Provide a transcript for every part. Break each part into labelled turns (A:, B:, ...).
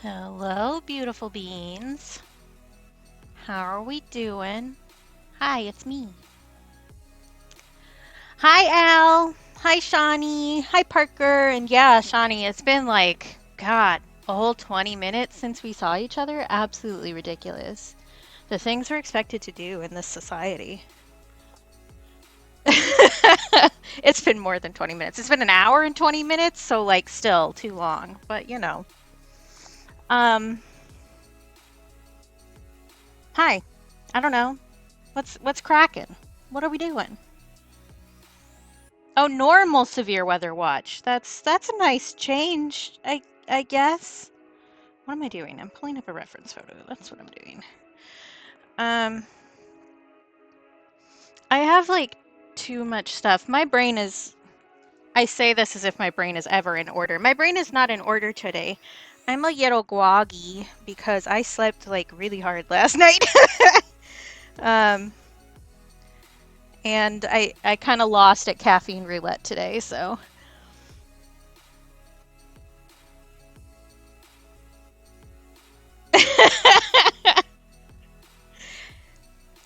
A: Hello, beautiful beings. How are we doing? Hi, it's me. Hi, Al. Hi, Shawnee. Hi, Parker. And yeah, Shawnee, it's been like, God, a whole 20 minutes since we saw each other. Absolutely ridiculous. The things we're expected to do in this society. It's been more than 20 minutes. It's been an hour and 20 minutes, so like still too long, but you know. Um, Hi. I don't know. What's cracking? What are we doing? Oh, normal severe weather watch. That's a nice change, I guess. What am I doing? I'm pulling up a reference photo. That's what I'm doing. Um, I have like too much stuff. My brain is. I say this as if my brain is ever in order. My brain is not in order today. I'm a little groggy because I slept like really hard last night. um, and I kind of lost at caffeine roulette today, so.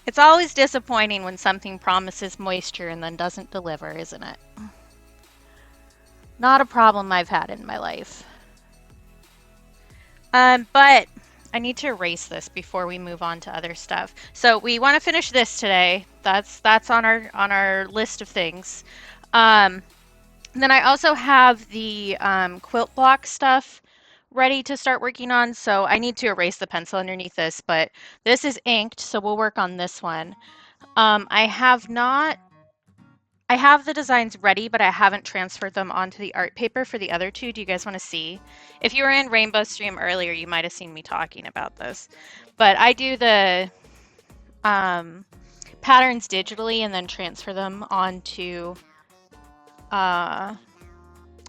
A: It's always disappointing when something promises moisture and then doesn't deliver, isn't it? Not a problem I've had in my life. But I need to erase this before we move on to other stuff. So we want to finish this today. That's on our list of things. Um, then I also have the quilt block stuff ready to start working on. So I need to erase the pencil underneath this, but this is inked, so we'll work on this one. I have not I have the designs ready, but I haven't transferred them onto the art paper for the other two. Do you guys want to see? If you were in Rainbow Stream earlier, you might have seen me talking about this. But I do the um, patterns digitally and then transfer them onto uh,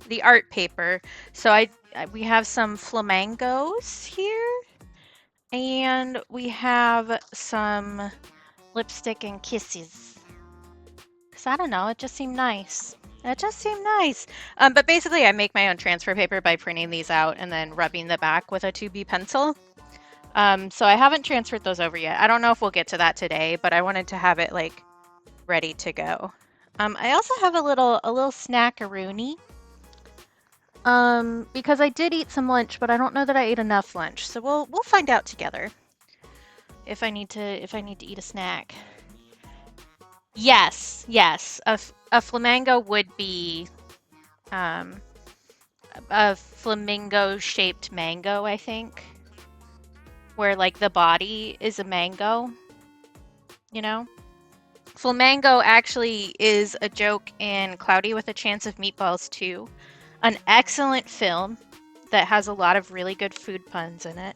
A: the art paper. So we have some flamingos here, and we have some lipstick and kisses. Because I don't know, it just seemed nice. It just seemed nice. But basically, I make my own transfer paper by printing these out and then rubbing the back with a 2B pencil. So I haven't transferred those over yet. I don't know if we'll get to that today, but I wanted to have it like ready to go. I also have a little snackaroonie. Because I did eat some lunch, but I don't know that I ate enough lunch. So we'll find out together if I need to eat a snack. Yes, yes. A flamingo would be um, a flamingo shaped mango, I think, where like the body is a mango, you know? Flamingo actually is a joke in Cloudy with a Chance of Meatballs 2, an excellent film that has a lot of really good food puns in it.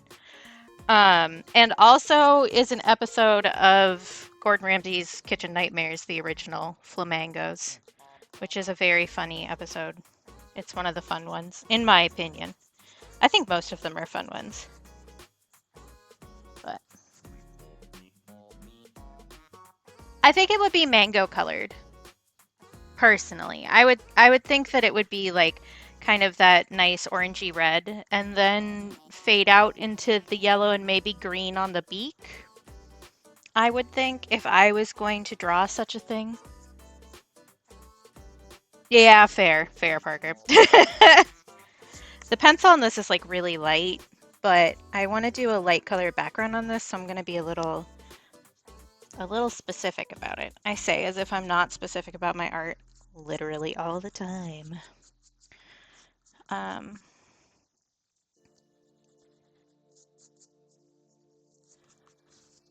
A: And also is an episode of Gordon Ramsay's Kitchen Nightmares, the original Flamingos, which is a very funny episode. It's one of the fun ones, in my opinion. I think most of them are fun ones. But I think it would be mango colored, personally. I would think that it would be like kind of that nice orangey red and then fade out into the yellow and maybe green on the beak. I would think if I was going to draw such a thing. Yeah, fair, fair, Parker. The pencil on this is like really light, but I want to do a light color background on this, so I'm going to be a little specific about it. I say as if I'm not specific about my art literally all the time. Um,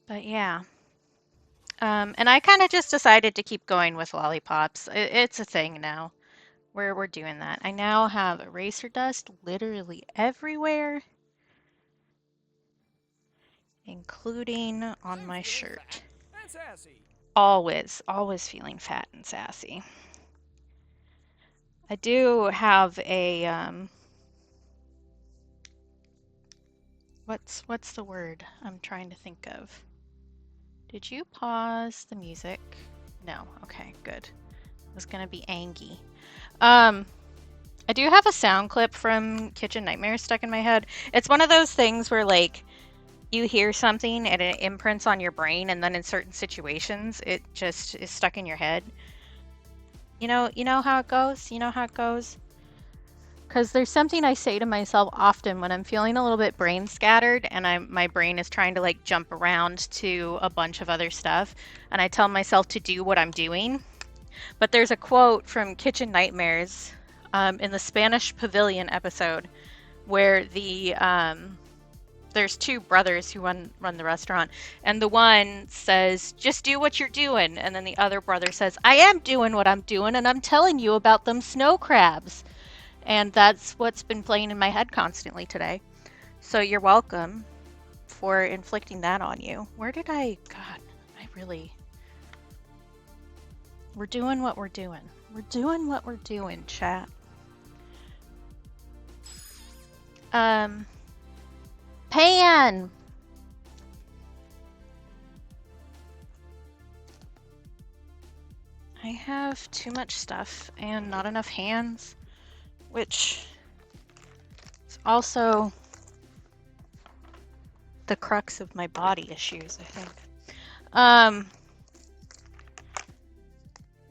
A: but yeah. And I kind of just decided to keep going with lollipops. It's a thing now. We're doing that. I now have eraser dust literally everywhere, including on my shirt. Always, always feeling fat and sassy. I do have a what's the word I'm trying to think of? Did you pause the music? No. Okay, good. I was gonna be angry. Um, I do have a sound clip from Kitchen Nightmares stuck in my head. It's one of those things where, like, you hear something and it imprints on your brain, and then in certain situations, it just is stuck in your head. You know how it goes? You know how it goes? Because there's something I say to myself often when I'm feeling a little bit brain scattered and my brain is trying to like jump around to a bunch of other stuff, and I tell myself to do what I'm doing. But there's a quote from Kitchen Nightmares in the Spanish Pavilion episode where there's two brothers who run the restaurant, and the one says, "Just do what you're doing," and then the other brother says, "I am doing what I'm doing, and I'm telling you about them snow crabs." And that's what's been playing in my head constantly today. So you're welcome for inflicting that on you. Where did God, I really. We're doing what we're doing. We're doing what we're doing, chat. Pan! I have too much stuff and not enough hands, which is also the crux of my body issues, I think.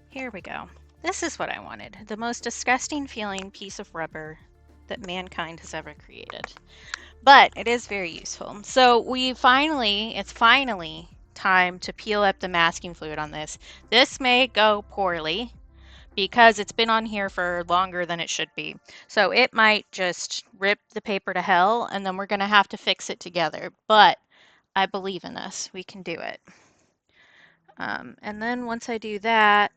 A: Here we go. This is what I wanted. The most disgusting feeling piece of rubber that mankind has ever created. But it is very useful. So it's finally time to peel up the masking fluid on this. This may go poorly because it's been on here for longer than it should be. So it might just rip the paper to hell, and then we're going to have to fix it together. But I believe in us. We can do it. And then once I do that,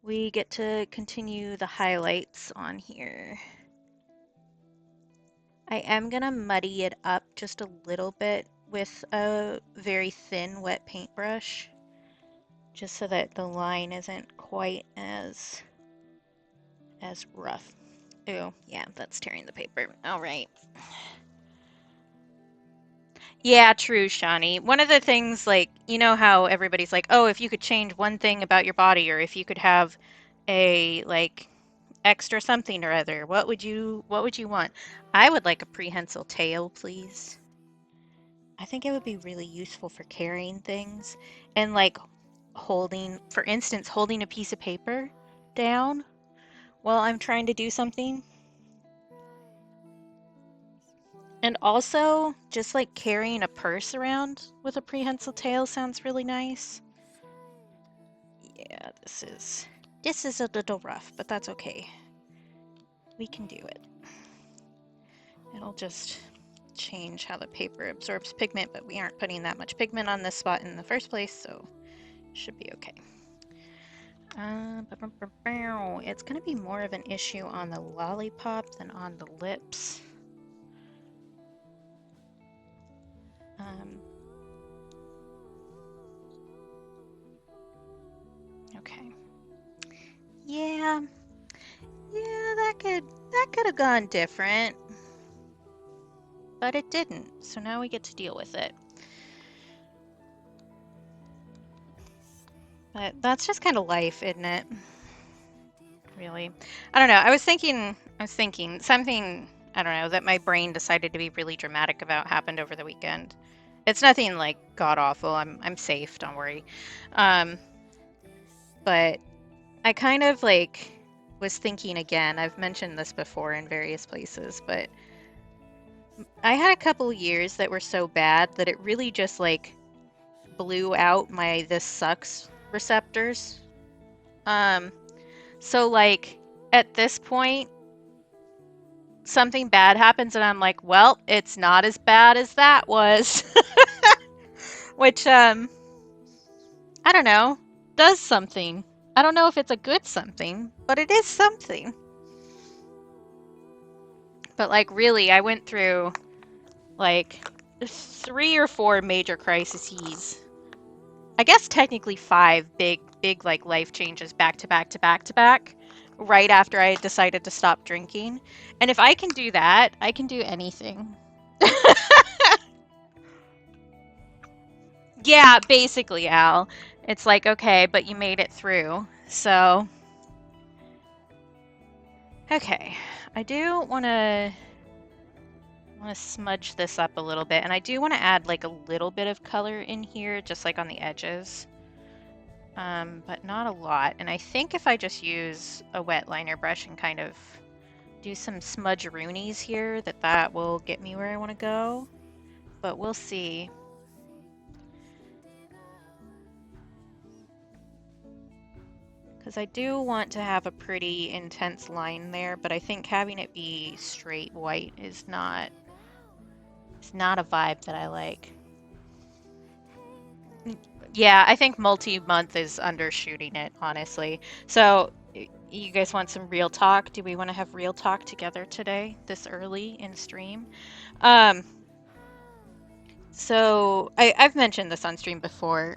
A: we get to continue the highlights on here. I am going to muddy it up just a little bit with a very thin wet paintbrush, just so that the line isn't quite as rough. Oh, yeah, that's tearing the paper. All right. Yeah, true, Shawnee. One of the things, like, you know how everybody's like, oh, if you could change one thing about your body, or if you could have a, like, extra something or other, what would you want? I would like a prehensile tail, please. I think it would be really useful for carrying things and like for instance, holding a piece of paper down while I'm trying to do something. And also, just like carrying a purse around with a prehensile tail sounds really nice. Yeah, this is a little rough, but that's okay. We can do it. It'll just change how the paper absorbs pigment, but we aren't putting that much pigment on this spot in the first place, so it should be okay. It's going to be more of an issue on the lollipop than on the lips. Okay. Yeah, that could have gone different, but it didn't. So now we get to deal with it. But that's just kind of life, isn't it? Really. I don't know. I was thinking something, I don't know, that my brain decided to be really dramatic about happened over the weekend. It's nothing like god awful. I'm safe, don't worry. But I kind of like was thinking again. I've mentioned this before in various places, but I had a couple years that were so bad that it really just like blew out my this sucks receptors. So like at this point something bad happens and I'm like, well, it's not as bad as that was. Which I don't know, does something. I don't know if it's a good something, but it is something. But like really, I went through like 3 or 4 major crises. I guess technically 5 big like life changes back to back to back to back right after I decided to stop drinking. And if I can do that, I can do anything. Yeah, basically, Al. It's like, okay, but you made it through. So Okay, I do want to smudge this up a little bit, and I do want to add like a little bit of color in here, just like on the edges, but not a lot. And I think if I just use a wet liner brush and kind of do some smudge-roonies here, that will get me where I want to go, but we'll see. Because I do want to have a pretty intense line there, but I think having it be straight white is not a vibe that I like. Yeah, I think multi-month is undershooting it, honestly. So, you guys want some real talk? Do we want to have real talk together today, this early in stream? Um, so I've mentioned this on stream before.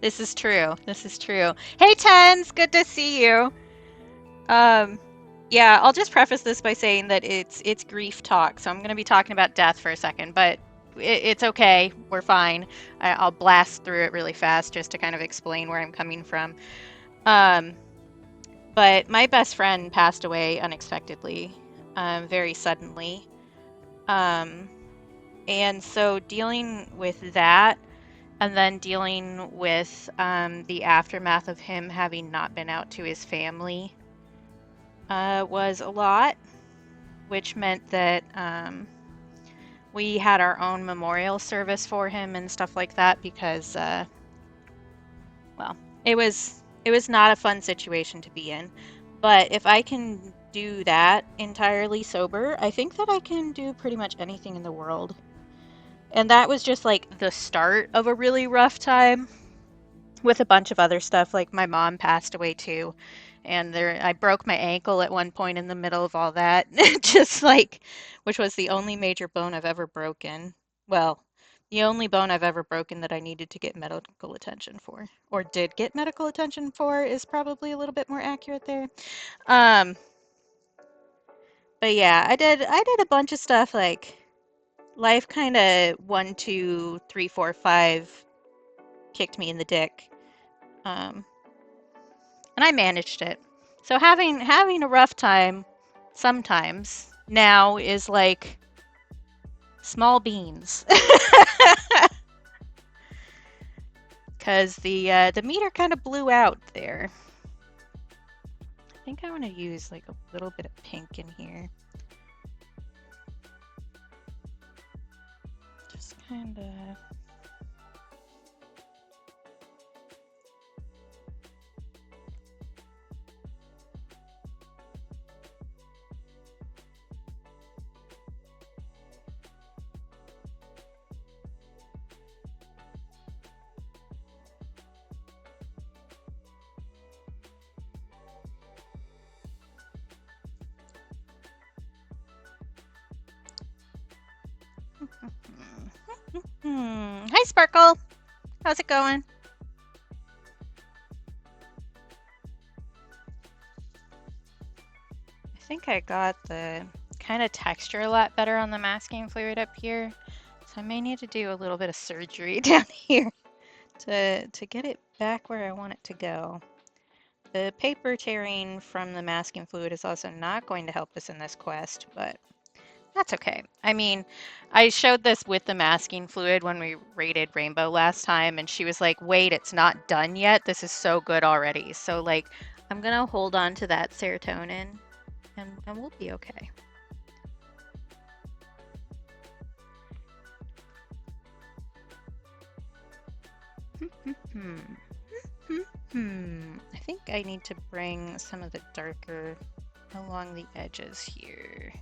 A: This is true. This is true. Hey, Tens, good to see you. Yeah, I'll just preface this by saying that it's grief talk, so I'm going to be talking about death for a second, but it's okay. We're fine. I'll blast through it really fast just to kind of explain where I'm coming from. But my best friend passed away unexpectedly, very suddenly. And so dealing with that, and then dealing with the aftermath of him having not been out to his family was a lot, which meant that we had our own memorial service for him and stuff like that because, well, it was not a fun situation to be in. But if I can do that entirely sober, I think that I can do pretty much anything in the world. And that was just like the start of a really rough time with a bunch of other stuff. Like my mom passed away too, and I broke my ankle at one point in the middle of all that. Just like, which was the only major bone I've ever broken. Well, the only bone I've ever broken that I needed to get medical attention for, or did get medical attention for, is probably a little bit more accurate there. Um, but yeah, I did a bunch of stuff. Like life kind of 1, 2, 3, 4, 5 kicked me in the dick. Um, and I managed it. So having a rough time sometimes now is like small beans. Because the meter kind of blew out there. I think I want to use like a little bit of pink in here. Just kind of... Hi, Sparkle. How's it going? I think I got the kind of texture a lot better on the masking fluid up here. So I may need to do a little bit of surgery down here to get it back where I want it to go. The paper tearing from the masking fluid is also not going to help us in this quest, but that's okay. I mean, I showed this with the masking fluid when we raided Rainbow last time, and she was like, wait, it's not done yet. This is so good already. So, like, I'm going to hold on to that serotonin, and we'll be okay. I think I need to bring some of the darker along the edges here.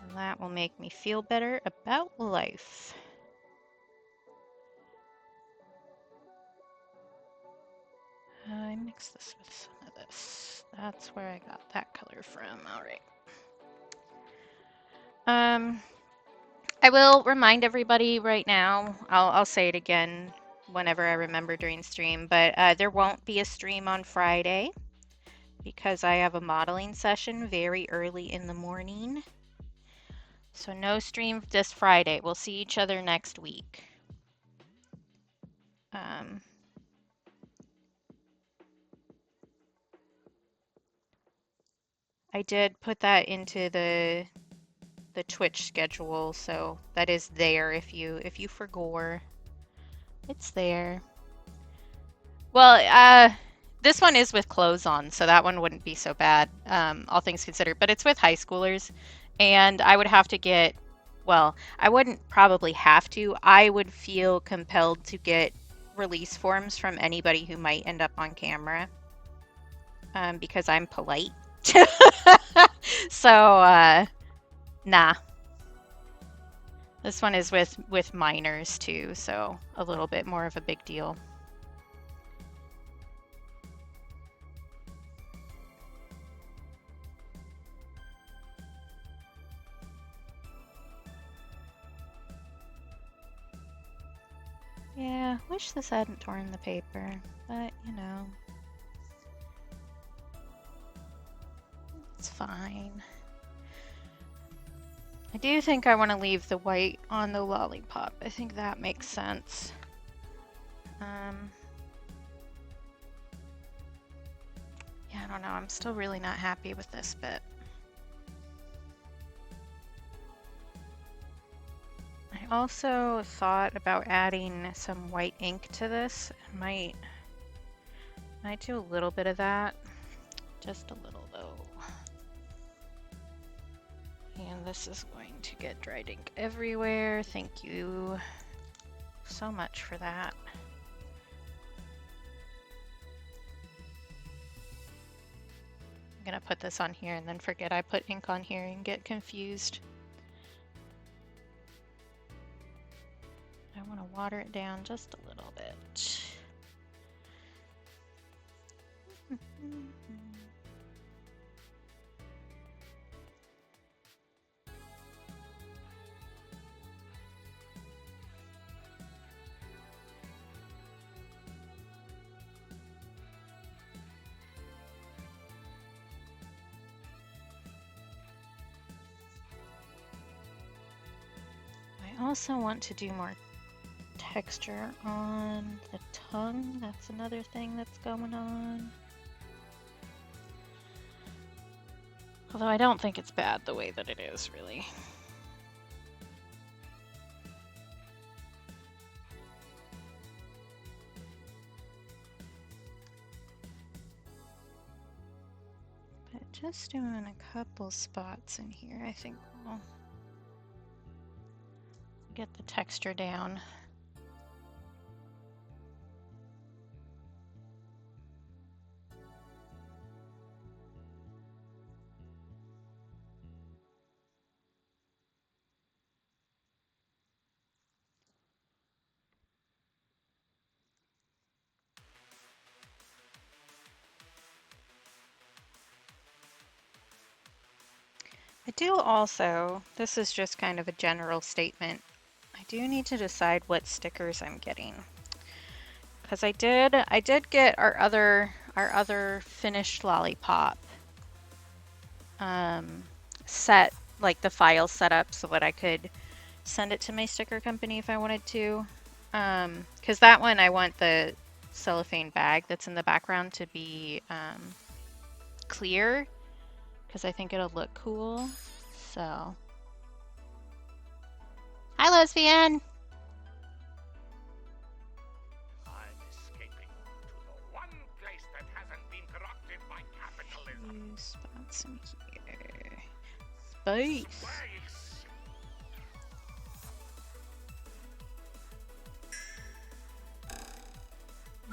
A: And that will make me feel better about life. I mix this with some of this. That's where I got that color from. All right. I will remind everybody right now. I'll say it again whenever I remember during stream, but there won't be a stream on Friday because I have a modeling session very early in the morning. So no stream this Friday. We'll see each other next week. I did put that into the Twitch schedule, so that is there if you forgore. It's there. Well, this one is with clothes on, so that one wouldn't be so bad, all things considered. But it's with high schoolers, and I would have to get, well, I wouldn't probably have to. I would feel compelled to get release forms from anybody who might end up on camera, because I'm polite. So, nah. This one is with minors too, so a little bit more of a big deal. Yeah, wish this hadn't torn the paper, but you know, it's fine. I do think I want to leave the white on the lollipop. I think that makes sense. Yeah, I don't know. I'm still really not happy with this bit. I also thought about adding some white ink to this. I might do a little bit of that. Just a little though. And this is going to get dried ink everywhere. Thank you so much for that. I'm gonna put this on here and then forget I put ink on here and get confused. I want to water it down just a little bit. I also want to do more texture on the tongue. That's another thing that's going on. Although I don't think it's bad the way that it is, really. But just doing a couple spots in here, I think we'll get the texture down. I do also, this is just kind of a general statement, I do need to decide what stickers I'm getting. Because I did get our other finished lollipop set, like the file set up so that I could send it to my sticker company if I wanted to. Because that one I want the cellophane bag that's in the background to be clear, because I think it'll look cool. So, hi lesbian!
B: I'm escaping to the one place that hasn't been corrupted by capitalism.
A: Few spots in here. Space!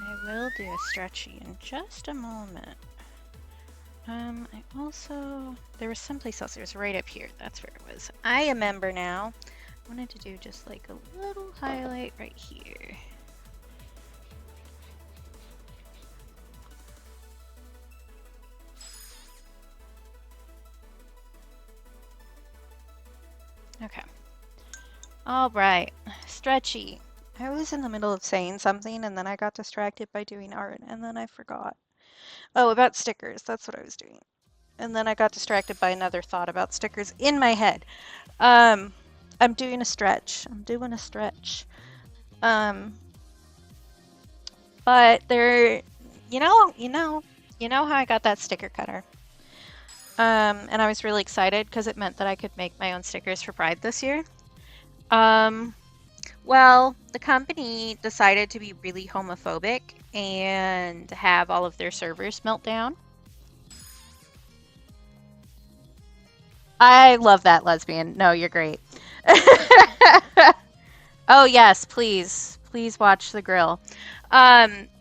A: I will do a stretchy in just a moment. I also, there was someplace else, it was right up here, that's where it was. I remember now. I wanted to do just like a little highlight right here. Okay. All right, stretchy. I was in the middle of saying something and then I got distracted by doing art and then I forgot. Oh, about stickers, that's what I was doing. And then I got distracted by another thought about stickers in my head. I'm doing a stretch. But there, you know how I got that sticker cutter. And I was really excited because it meant that I could make my own stickers for Pride this year. Um, well, the company decided to be really homophobic and have all of their servers melt down. I love that, lesbian. No, you're great. Oh, yes, please. Please watch the grill.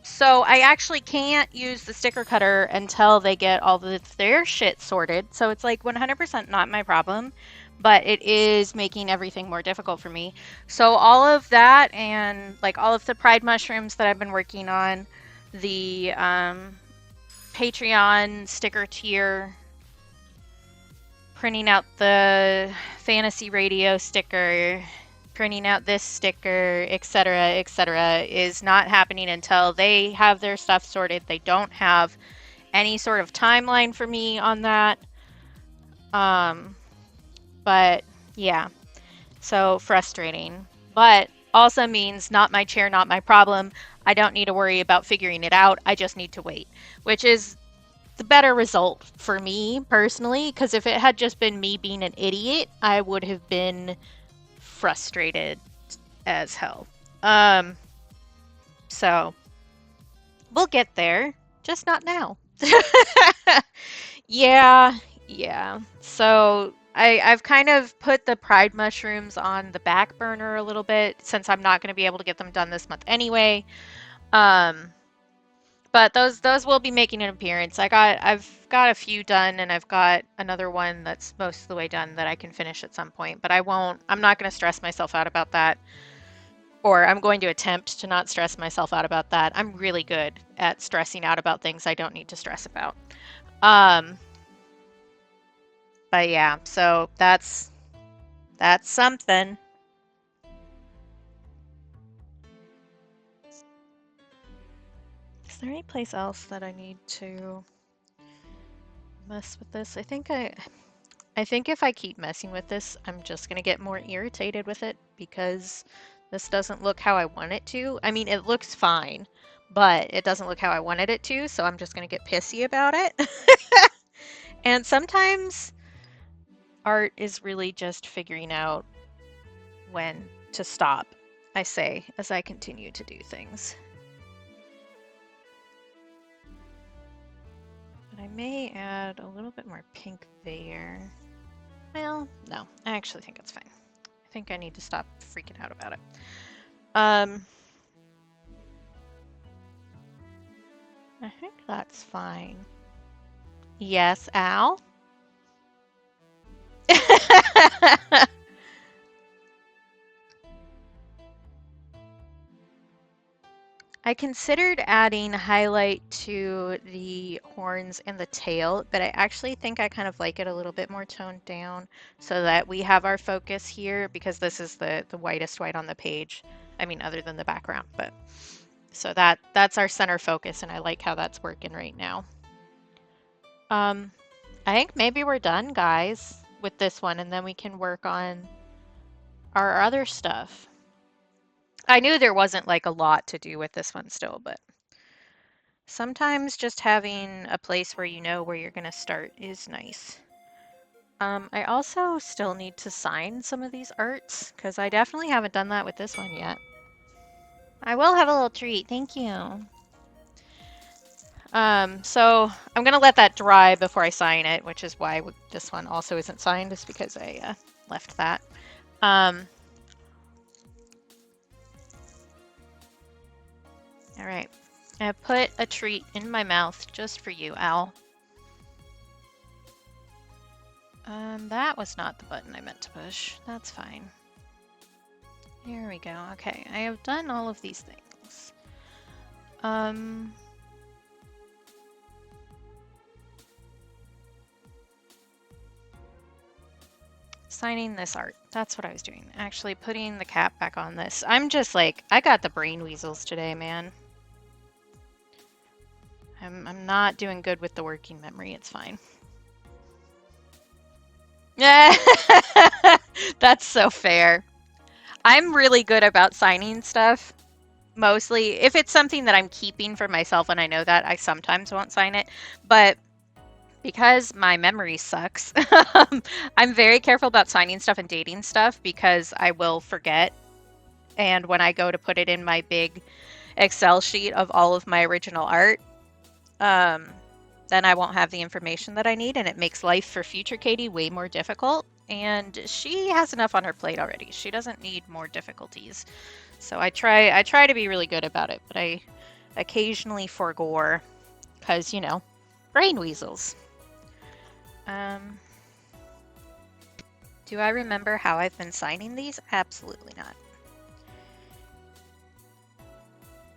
A: So I actually can't use the sticker cutter until they get all of their shit sorted. So it's like 100% not my problem, but it is making everything more difficult for me. So all of that and like all of the pride mushrooms that I've been working on, the Patreon sticker tier, printing out the fantasy radio sticker, printing out this sticker, etc., is not happening until they have their stuff sorted. They don't have any sort of timeline for me on that. But yeah, so frustrating. But also means not my chair, not my problem. I don't need to worry about figuring it out. I just need to wait, which is the better result for me personally, because if it had just been me being an idiot, I would have been frustrated as hell. So we'll get there, just not now. Yeah, yeah. So I've kind of put the pride mushrooms on the back burner a little bit since I'm not going to be able to get them done this month anyway. Um, but those will be making an appearance. I've got a few done and I've got another one that's most of the way done that I can finish at some point, but I'm not going to stress myself out about that. Or I'm going to attempt to not stress myself out about that. I'm really good at stressing out about things I don't need to stress about. Um, but yeah, so that's something. Is there any place else that I need to mess with this? I think if I keep messing with this, I'm just gonna get more irritated with it because this doesn't look how I want it to. I mean, it looks fine, but it doesn't look how I wanted it to, so I'm just gonna get pissy about it. And sometimes art is really just figuring out when to stop, I say, as I continue to do things. But I may add a little bit more pink there. Well, no, I actually think it's fine. I think I need to stop freaking out about it. I think that's fine. Yes, Al? I considered adding highlight to the horns and the tail, but I actually think I kind of like it a little bit more toned down so that we have our focus here because this is the whitest white on the page. I mean, other than the background, but so that's our center focus and I like how that's working right now. I think maybe we're done, guys, with this one and then we can work on our other stuff. I knew there wasn't like a lot to do with this one still, but sometimes just having a place where you know where you're going to start is nice. I also still need to sign some of these arts because I definitely haven't done that with this one yet. I will have a little treat, thank you. So I'm gonna let that dry before I sign it, which is why this one also isn't signed, just because I left that. All right, I put a treat in my mouth just for you, Al. That was not the button I meant to push. That's fine. Here we go. Okay, I have done all of these things. Signing this art. That's what I was doing. Actually putting the cap back on this. I'm just like, I got the brain weasels today, man. I'm not doing good with the working memory. It's fine. Yeah, that's so fair. I'm really good about signing stuff. Mostly, if it's something that I'm keeping for myself and I know that, I sometimes won't sign it. But because my memory sucks, I'm very careful about signing stuff and dating stuff because I will forget. And when I go to put it in my big Excel sheet of all of my original art, um, then I won't have the information that I need, and it makes life for future Katie way more difficult. And she has enough on her plate already. She doesn't need more difficulties. So I try to be really good about it, but I occasionally forgore because, brain weasels. Um, do I remember how I've been signing these? Absolutely not.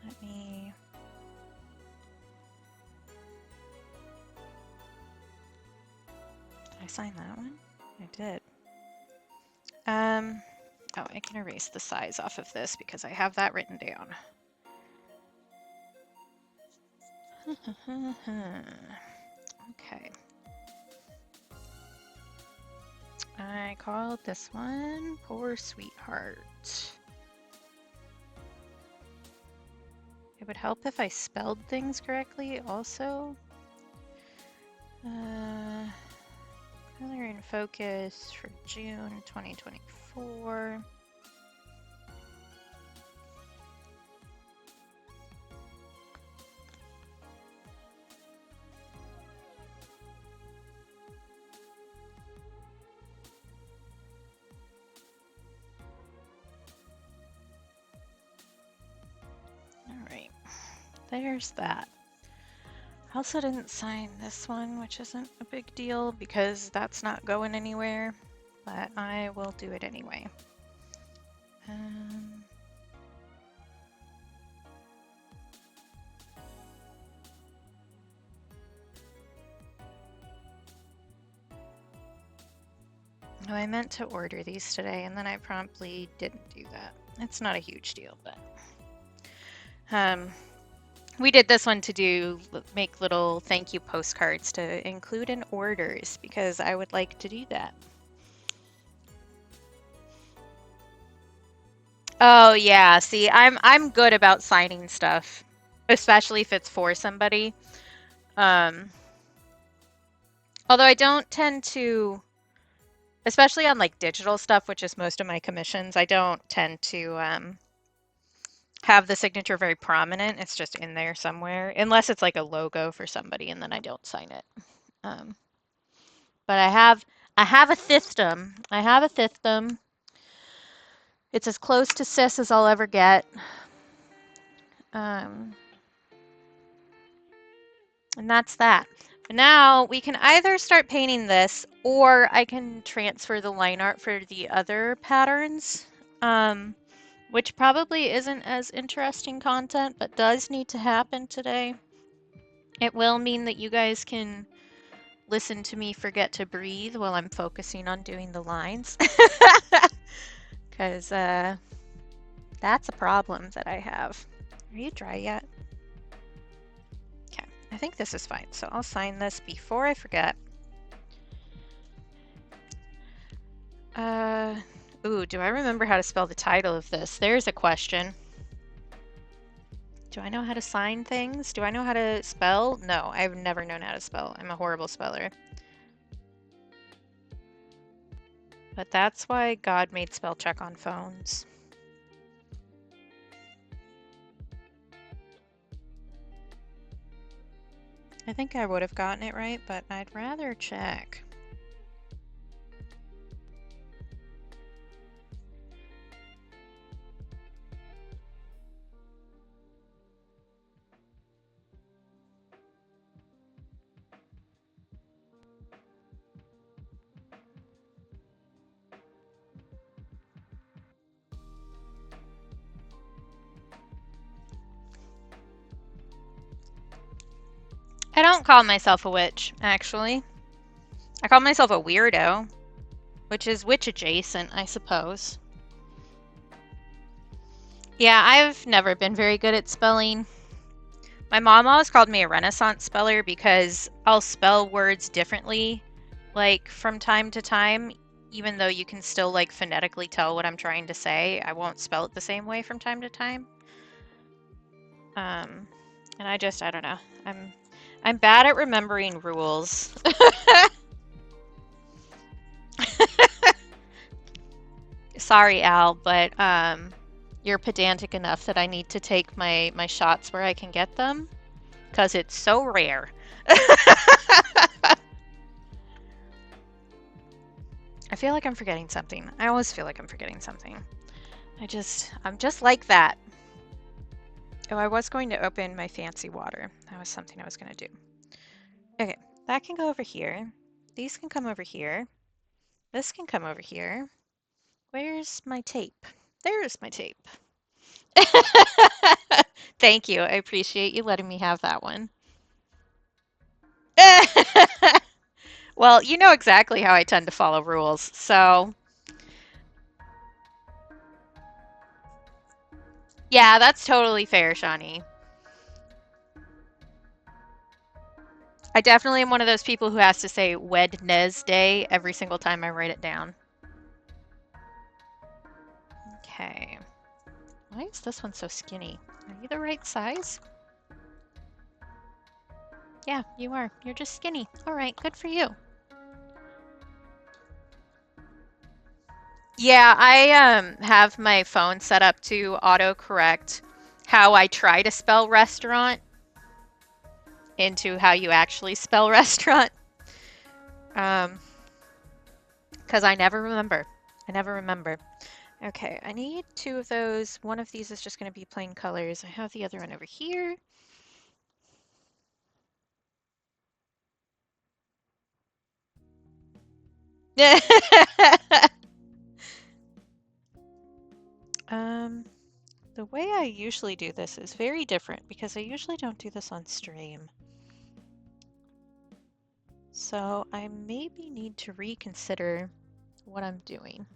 A: Let me... Did I sign that one? I did. Oh, I can erase the size off of this because I have that written down. Okay. I called this one Poor Sweetheart. It would help if I spelled things correctly also. Color in focus for June 2024. Alright, there's that. I also didn't sign this one, which isn't a big deal because that's not going anywhere, but I will do it anyway. Oh, I meant to order these today, and then I promptly didn't do that. It's not a huge deal, but we did this one to make little thank you postcards to include in orders because I would like to do that. Oh yeah, see, I'm good about signing stuff, especially if it's for somebody. Although I don't tend to, especially on like digital stuff, which is most of my commissions, I don't tend to have the signature very prominent. It's just in there somewhere, unless it's like a logo for somebody, and then I don't sign it. But I have a system. I have a system. It's as close to cis as I'll ever get. And that's that. But now we can either start painting this, or I can transfer the line art for the other patterns, which probably isn't as interesting content, but does need to happen today. It will mean that you guys can listen to me forget to breathe while I'm focusing on doing the lines. Because that's a problem that I have. Are you dry yet? Okay, I think this is fine. So I'll sign this before I forget. Ooh, do I remember how to spell the title of this? There's a question. Do I know how to sign things? Do I know how to spell? No, I've never known how to spell. I'm a horrible speller. But that's why God made spell check on phones. I think I would have gotten it right, but I'd rather check. I don't call myself a witch, actually. I call myself a weirdo, which is witch adjacent, I suppose. Yeah, I've never been very good at spelling. My mom always called me a Renaissance speller because I'll spell words differently, like from time to time, even though you can still like phonetically tell what I'm trying to say. I won't spell it the same way from time to time. And I don't know. I'm bad at remembering rules. Sorry, Al, but you're pedantic enough that I need to take my shots where I can get them, because it's so rare. I feel like I'm forgetting something. I always feel like I'm forgetting something. I'm just like that. Oh, I was going to open my fancy water. That was something I was going to do. Okay, that can go over here. These can come over here. This can come over here. Where's my tape? There's my tape. Thank you. I appreciate you letting me have that one. Well, you know exactly how I tend to follow rules, so yeah, that's totally fair, Shawnee. I definitely am one of those people who has to say Wednesday every single time I write it down. Okay. Why is this one so skinny? Are you the right size? Yeah, you are. You're just skinny. All right, good for you. Yeah, I have my phone set up to autocorrect how I try to spell restaurant into how you actually spell restaurant. Because I never remember. I never remember. Okay, I need 2 of those. One of these is just going to be plain colors. I have the other one over here. The way I usually do this is very different because I usually don't do this on stream. So I maybe need to reconsider what I'm doing,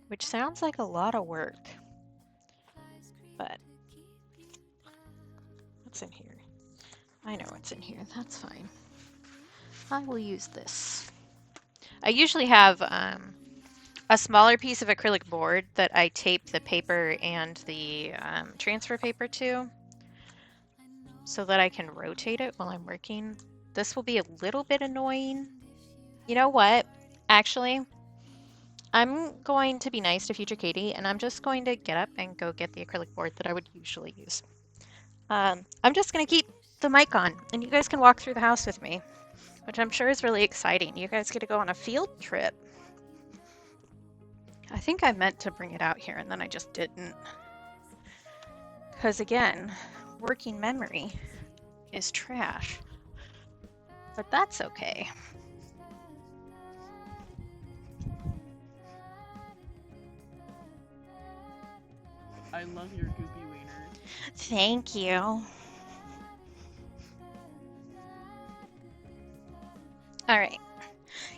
A: which sounds like a lot of work, but what's in here? I know what's in here, that's fine. I will use this. I usually have a smaller piece of acrylic board that I tape the paper and the transfer paper to so that I can rotate it while I'm working. This will be a little bit annoying. You know what? Actually, I'm going to be nice to future Katie, and I'm just going to get up and go get the acrylic board that I would usually use. I'm just going to keep the mic on, and you guys can walk through the house with me, which I'm sure is really exciting. You guys get to go on a field trip. I think I meant to bring it out here, and then I just didn't. Because again, working memory is trash. But that's okay.
C: I love your goopy wiener.
A: Thank you. Alright.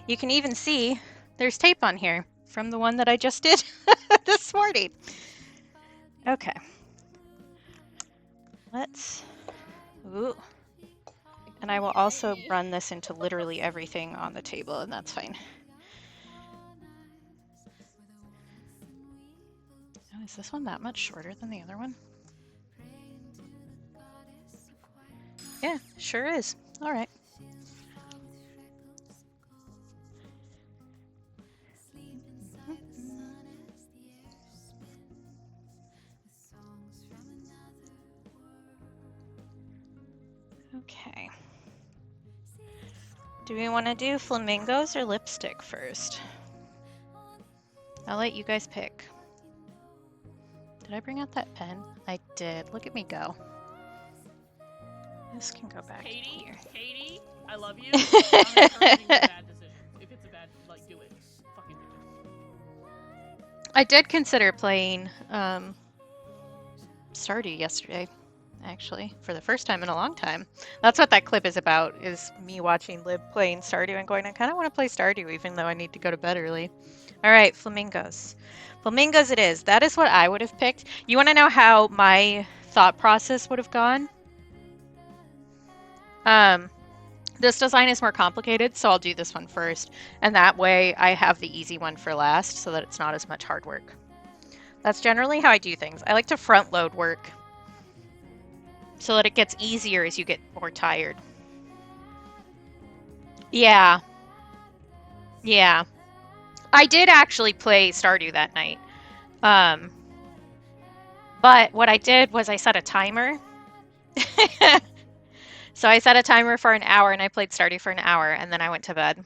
A: You can even see there's tape on here from the one that I just did this morning. Okay. Let's... Ooh. And I will also run this into literally everything on the table, and that's fine. Oh, is this one that much shorter than the other one? Yeah, sure is. All right. Okay. Do we want to do flamingos or lipstick first? I'll let you guys pick. Did I bring out that pen? I did. Look at me go. This can go back here.
C: Katie, I love you. I'm encouraging a bad decision. If it's a bad, like, do it. Fucking do it.
A: I did consider playing Stardew yesterday, actually, for the first time in a long time. That's what that clip is about, is me watching Lib playing Stardew and going, I kind of want to play Stardew even though I need to go to bed early. All right, flamingos. Flamingos it is. That is what I would have picked. You want to know how my thought process would have gone? This design is more complicated, so I'll do this one first. And that way I have the easy one for last so that it's not as much hard work. That's generally how I do things. I like to front load work so that it gets easier as you get more tired. Yeah. Yeah. I did actually play Stardew that night. But what I did was I set a timer. So I set a timer for an hour and I played Stardew for an hour and then I went to bed.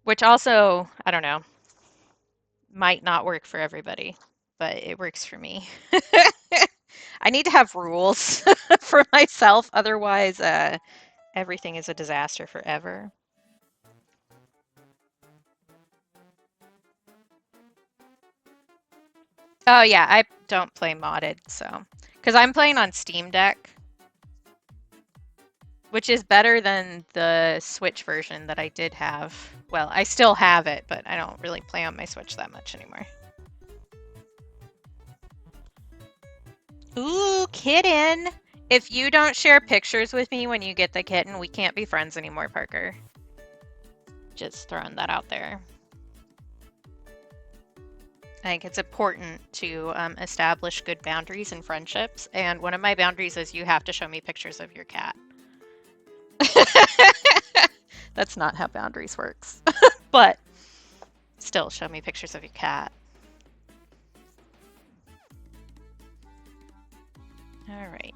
A: Which also, I don't know, might not work for everybody, but it works for me. I need to have rules for myself, otherwise everything is a disaster forever. Oh yeah, I don't play modded, so because I'm playing on Steam Deck, which is better than the Switch version that I did have. Well, I still have it, but I don't really play on my Switch that much anymore. Ooh, kitten! If you don't share pictures with me when you get the kitten, we can't be friends anymore, Parker. Just throwing that out there. I think it's important to establish good boundaries in friendships, and one of my boundaries is you have to show me pictures of your cat. That's not how boundaries works, but still show me pictures of your cat. All right.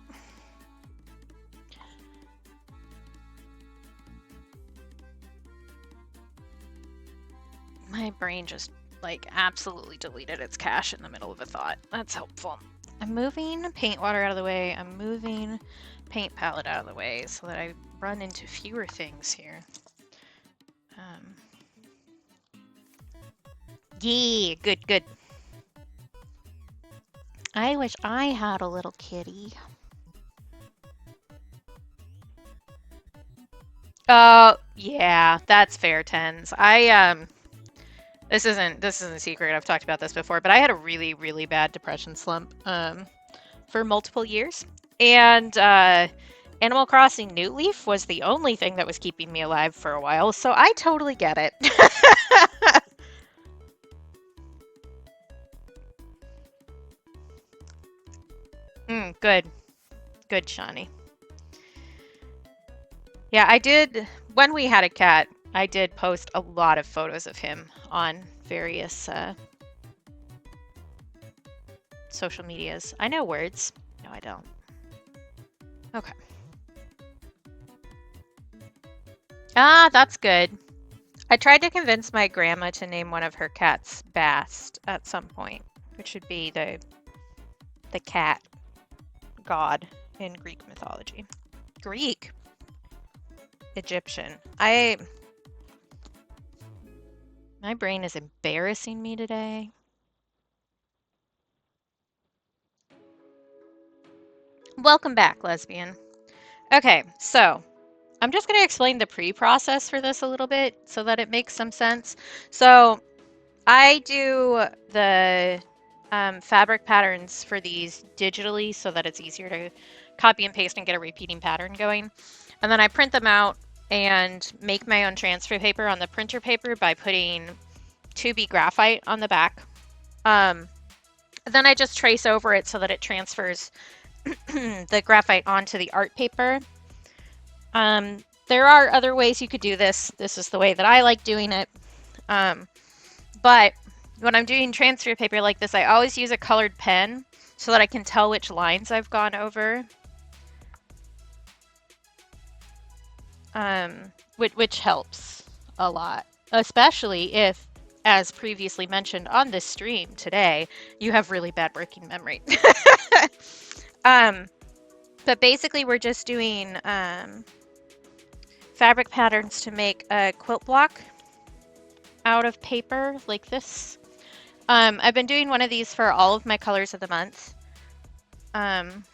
A: My brain just like absolutely deleted its cache in the middle of a thought. That's helpful. I'm moving paint water out of the way. I'm moving paint palette out of the way so that I run into fewer things here. Yeah, good, good. I wish I had a little kitty. Oh, yeah, that's fair, Tens. This isn't a secret. I've talked about this before, but I had a really, really bad depression slump for multiple years. And Animal Crossing New Leaf was the only thing that was keeping me alive for a while, so I totally get it. Good. Good, Shani. Yeah, I did, when we had a cat, I did post a lot of photos of him on various social medias. I know words. No, I don't. Okay. Ah, that's good. I tried to convince my grandma to name one of her cats Bast at some point, which would be the cat god in Greek mythology. Greek? Egyptian. My brain is embarrassing me today. Welcome back, lesbian. Okay, so I'm just going to explain the pre-process for this a little bit so that it makes some sense. So I do the fabric patterns for these digitally so that it's easier to copy and paste and get a repeating pattern going. And then I print them out and make my own transfer paper on the printer paper by putting 2B graphite on the back. Then I just trace over it so that it transfers the graphite onto the art paper. There are other ways you could do this. This is the way that I like doing it. But when I'm doing transfer paper like this, I always use a colored pen so that I can tell which lines I've gone over. Which helps a lot, especially if, as previously mentioned on this stream today, you have really bad working memory. But basically we're just doing fabric patterns to make a quilt block out of paper like this. I've been doing one of these for all of my colors of the month. And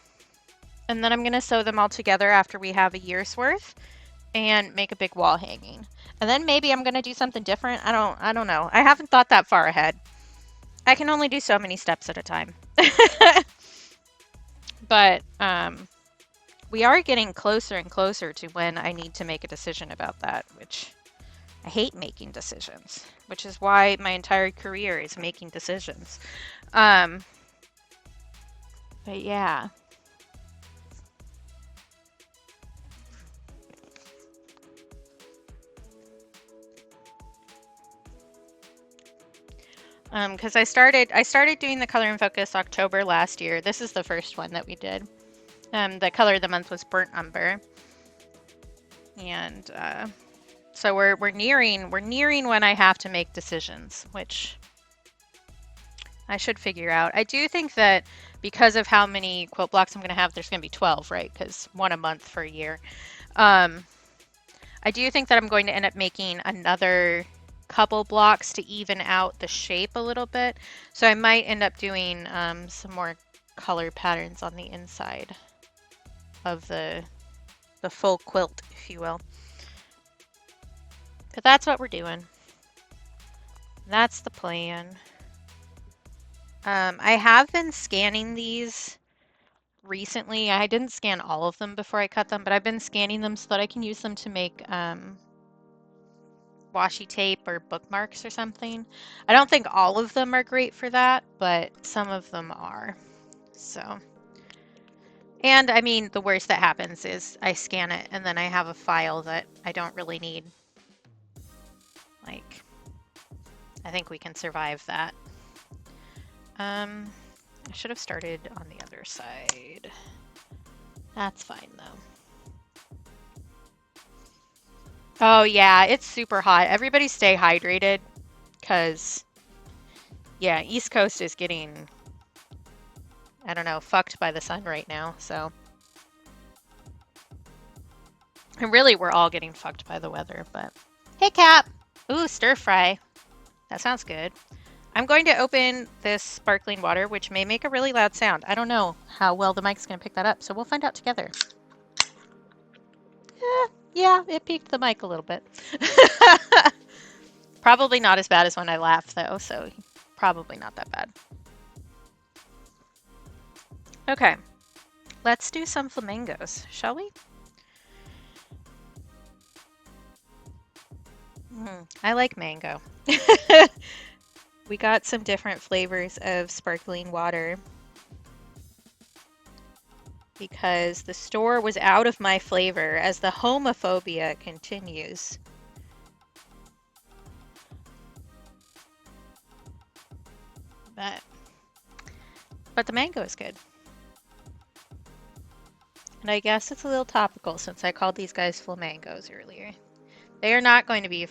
A: then I'm going to sew them all together after we have a year's worth and make a big wall hanging. And then maybe I'm going to do something different. I don't know. I haven't thought that far ahead. I can only do so many steps at a time. But we are getting closer and closer to when I need to make a decision about that, which I hate making decisions, which is why my entire career is making decisions. But yeah. Because I started doing the color in focus October last year. This is the first one that we did. The color of the month was burnt umber, and so we're nearing when I have to make decisions, which I should figure out. I do think that because of how many quilt blocks I'm going to have, there's going to be 12, right? Because one a month for a year. I do think that I'm going to end up making another couple blocks to even out the shape a little bit. So I might end up doing some more color patterns on the inside of the full quilt, if you will. But that's what we're doing. That's the plan. I have been scanning these recently. I didn't scan all of them before I cut them, but I've been scanning them so that I can use them to make washi tape or bookmarks or something. I don't think all of them are great for that, but some of them are. So, and I mean, the worst that happens is I scan it and then I have a file that I don't really need. Like, I think we can survive that. I should have started on the other side. That's fine though. Oh yeah, it's super hot. Everybody stay hydrated, because yeah, East Coast is getting, I don't know, fucked by the sun right now, so. And really, we're all getting fucked by the weather, but. Hey, Cap! Ooh, stir fry. That sounds good. I'm going to open this sparkling water, which may make a really loud sound. I don't know how well the mic's going to pick that up, so we'll find out together. Yeah, it peaked the mic a little bit. Probably not as bad as when I laughed, though, so probably not that bad. Okay, let's do some flamingos, shall we? I like mango. We got some different flavors of sparkling water because the store was out of my flavor as the homophobia continues. But the mango is good. And I guess it's a little topical since I called these guys flamingos earlier. They are not going to be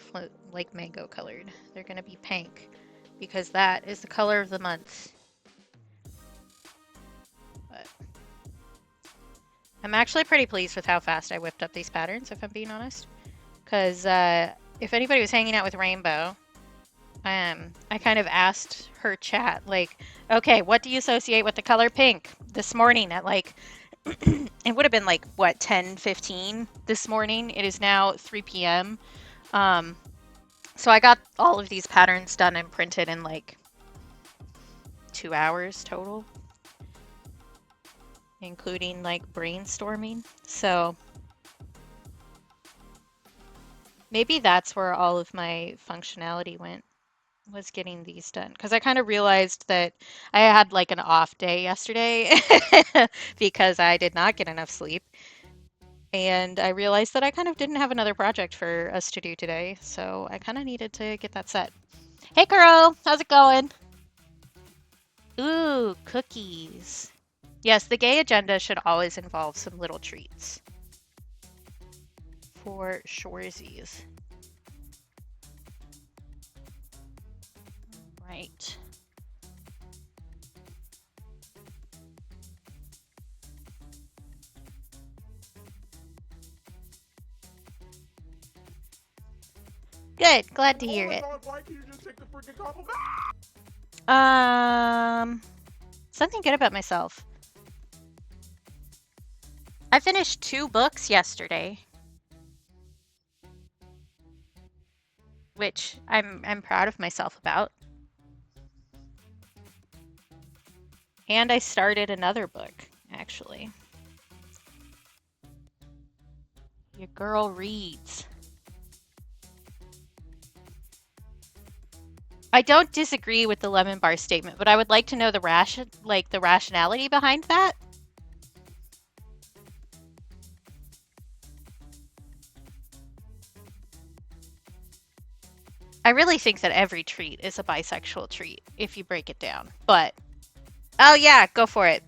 A: like mango colored. They're going to be pink because that is the color of the month. But I'm actually pretty pleased with how fast I whipped up these patterns, if I'm being honest. Because if anybody was hanging out with Rainbow, I kind of asked her chat, like, okay, what do you associate with the color pink? This morning at like, it would have been like, what, 10:15 this morning? It is now 3 p.m. So I got all of these patterns done and printed in like 2 hours total, including like brainstorming. So maybe that's where all of my functionality went, was getting these done. Because I kind of realized that I had like an off day yesterday because I did not get enough sleep. And I realized that I kind of didn't have another project for us to do today. So I kind of needed to get that set. Hey, Kuro! How's it going? Ooh, cookies. Yes, the gay agenda should always involve some little treats. For shoresies. Right. Good. Glad to hear it.
B: Why can't you just take the freaking compliment?
A: Something good about myself. I finished 2 books yesterday, which I'm proud of myself about. And I started another book, actually. Your girl reads. I don't disagree with the lemon bar statement, but I would like to know the rationality behind that. I really think that every treat is a bisexual treat if you break it down. But oh yeah, go for it.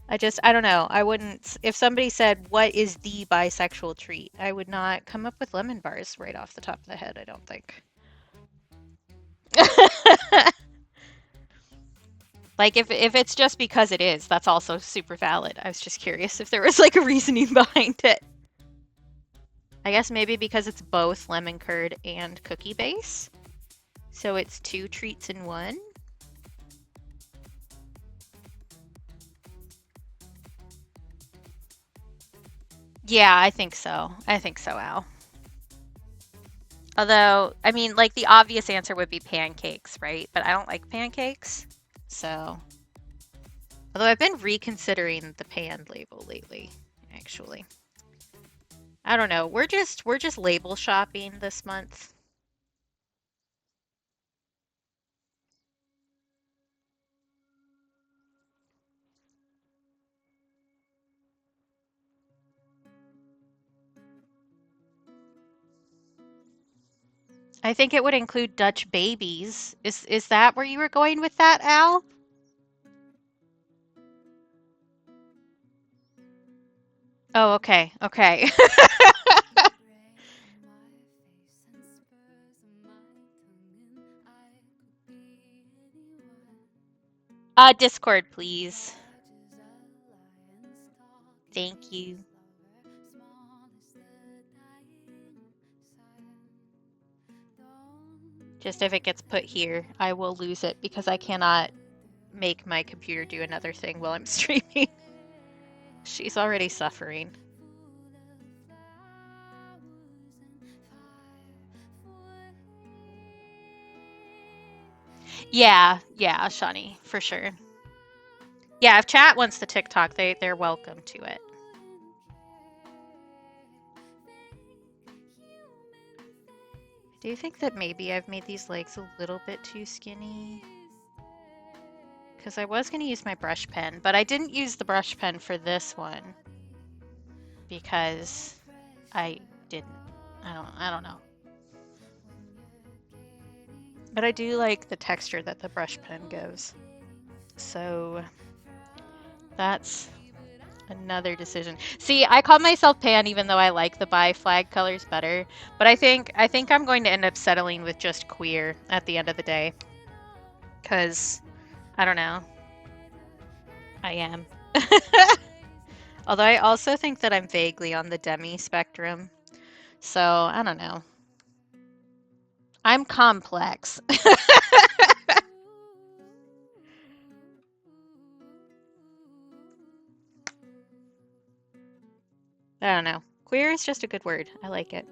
A: I don't know. I wouldn't, if somebody said, what is the bisexual treat? I would not come up with lemon bars right off the top of the head, I don't think. Like, if it's just because it is, that's also super valid. I was just curious if there was, like, a reasoning behind it. I guess maybe because it's both lemon curd and cookie base. So it's 2 treats in one. Yeah, I think so. I think so, Al. Although, I mean, like, the obvious answer would be pancakes, right? But I don't like pancakes, so. Although I've been reconsidering the pan label lately, actually. I don't know. We're just label shopping this month. I think it would include Dutch babies. Is that where you were going with that, Al? Oh, okay. Okay. Discord, please. Thank you. Just if it gets put here, I will lose it because I cannot make my computer do another thing while I'm streaming. She's already suffering. Yeah, Shani, for sure. Yeah, if chat wants the TikTok, they're welcome to it. Do you think that maybe I've made these legs a little bit too skinny? Because I was going to use my brush pen, but I didn't use the brush pen for this one because I didn't. I don't know. But I do like the texture that the brush pen gives. So that's another decision. See, I call myself pan even though I like the bi flag colors better, but I think I'm going to end up settling with just queer at the end of the day. Cuz I don't know. I am. Although I also think that I'm vaguely on the demi spectrum. So, I don't know. I'm complex. I don't know. Queer is just a good word. I like it.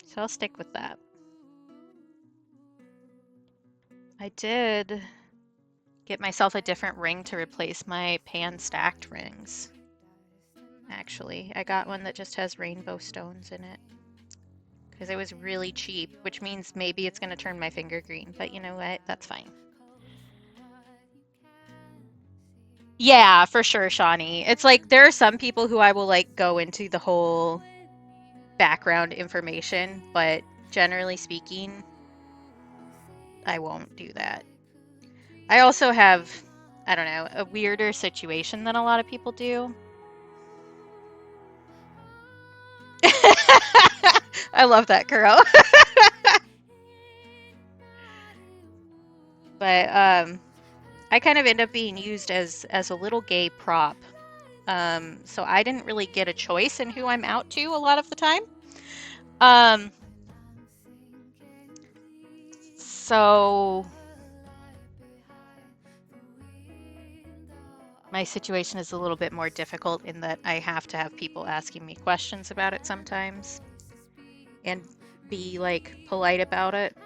A: So I'll stick with that. I did get myself a different ring to replace my pan stacked rings. Actually, I got one that just has rainbow stones in it. Because it was really cheap, which means maybe it's going to turn my finger green. But you know what? That's fine. Yeah, for sure, Shawnee. It's like there are some people who I will like go into the whole background information, but generally speaking, I won't do that. I also have, I don't know, a weirder situation than a lot of people do. I love that girl. But I kind of end up being used as a little gay prop. So I didn't really get a choice in who I'm out to a lot of the time. So my situation is a little bit more difficult in that I have to have people asking me questions about it sometimes and be like polite about it.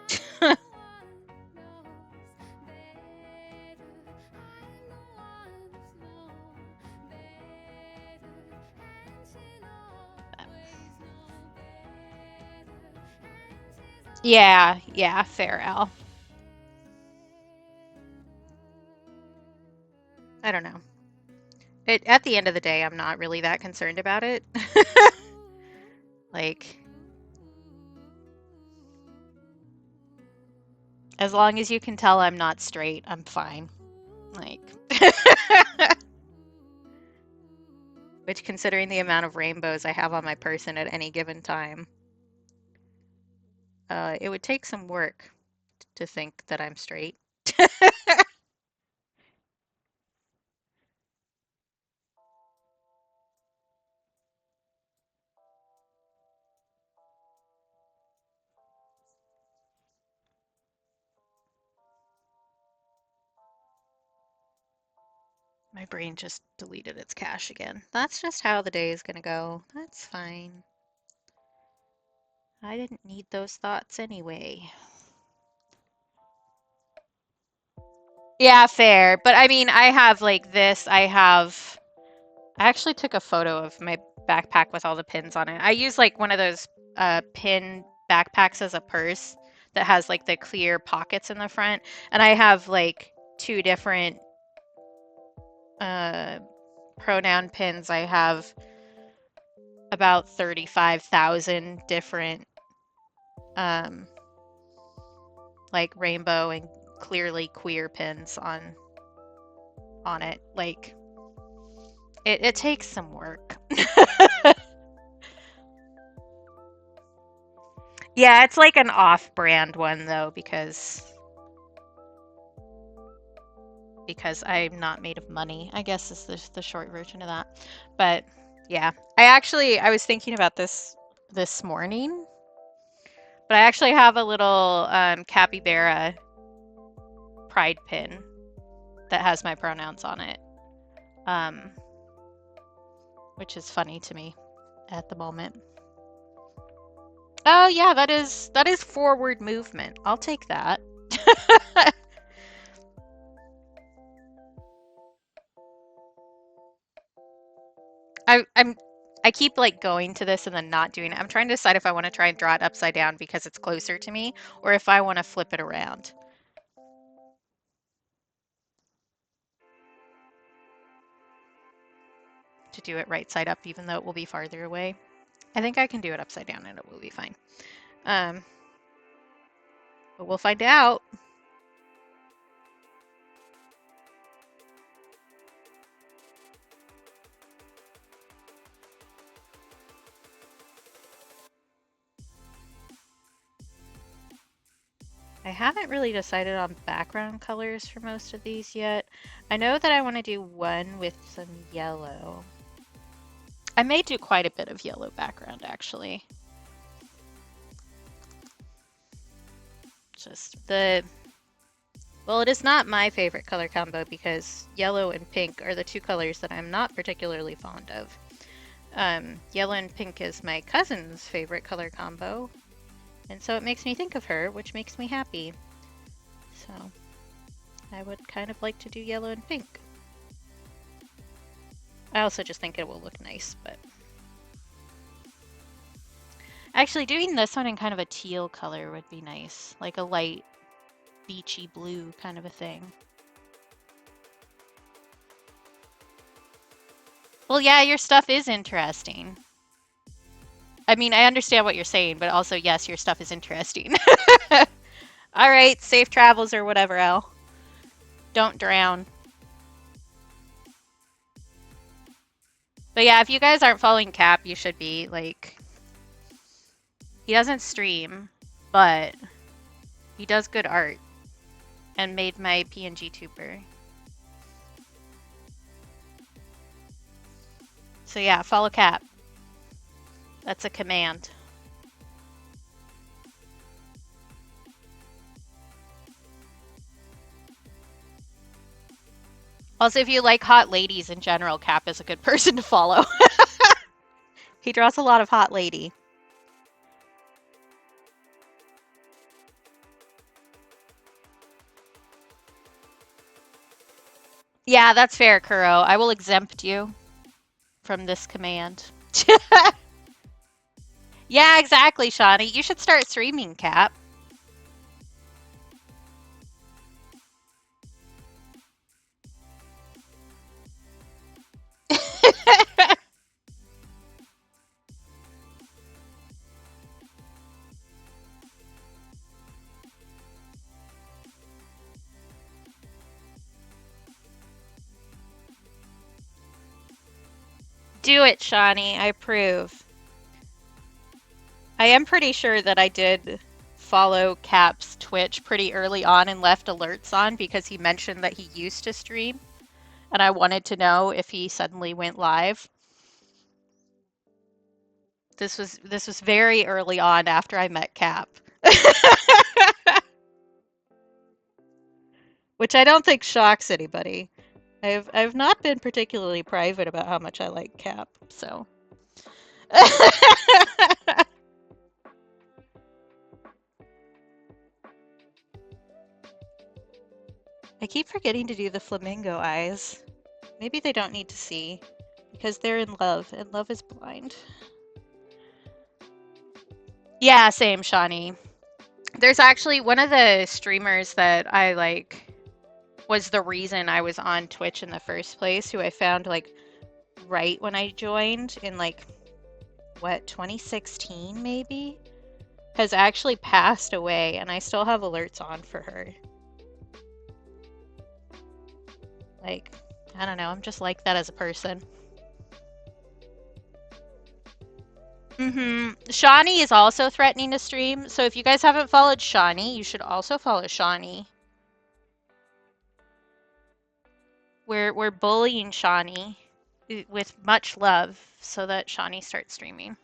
A: Yeah, fair, Al. I don't know. At the end of the day, I'm not really that concerned about it. Like, As long as you can tell I'm not straight, I'm fine. Like, which, considering the amount of rainbows I have on my person at any given time, it would take some work to think that I'm straight. My brain just deleted its cache again. That's just how the day is gonna go. That's fine. I didn't need those thoughts anyway. Yeah, fair. But I mean, I have like this. I actually took a photo of my backpack with all the pins on it. I use like one of those pin backpacks as a purse that has like the clear pockets in the front. And I have like two different pronoun pins. I have about 35,000 different like rainbow and clearly queer pins on it. Like it takes some work. Yeah, it's like an off-brand one though because I'm not made of money, I guess is the short version of that. But yeah, I was thinking about this morning, but I actually have a little capybara pride pin that has my pronouns on it, which is funny to me at the moment. Oh yeah, that is forward movement. I'll take that. I keep like going to this and then not doing it. I'm trying to decide if I want to try and draw it upside down because it's closer to me, or if I want to flip it around. To do it right side up, even though it will be farther away. I think I can do it upside down and it will be fine. But we'll find out. I haven't really decided on background colors for most of these yet. I know that I want to do one with some yellow. I may do quite a bit of yellow background actually. Well, it is not my favorite color combo because yellow and pink are the two colors that I'm not particularly fond of. Yellow and pink is my cousin's favorite color combo, and so it makes me think of her, which makes me happy. So I would kind of like to do yellow and pink. I also just think it will look nice, but actually doing this one in kind of a teal color would be nice, like a light beachy blue kind of a thing. Well, yeah, your stuff is interesting. I mean, I understand what you're saying, but also, yes, your stuff is interesting. All right, safe travels or whatever, El. Don't drown. But yeah, if you guys aren't following Cap, you should be. Like, he doesn't stream, but he does good art and made my PNG tuber. So yeah, follow Cap. That's a command. Also, if you like hot ladies in general, Cap is a good person to follow. He draws a lot of hot lady. Yeah, that's fair, Kuro. I will exempt you from this command. Yeah, exactly, Shawnee. You should start streaming, Cap. Do it, Shawnee. I approve. I am pretty sure that I did follow Cap's Twitch pretty early on and left alerts on because he mentioned that he used to stream, and I wanted to know if he suddenly went live. This was very early on after I met Cap. Which I don't think shocks anybody. I've not been particularly private about how much I like Cap, so. I keep forgetting to do the flamingo eyes. Maybe they don't need to see, because they're in love, and love is blind. Yeah, same, Shawnee. There's actually one of the streamers that I like was the reason I was on Twitch in the first place, who I found like right when I joined in like, what, 2016 maybe? Has actually passed away, and I still have alerts on for her. Like, I don't know, I'm just like that as a person. Shawnee is also threatening to stream, so if you guys haven't followed Shawnee, you should also follow Shawnee. We're bullying Shawnee with much love so that Shawnee starts streaming.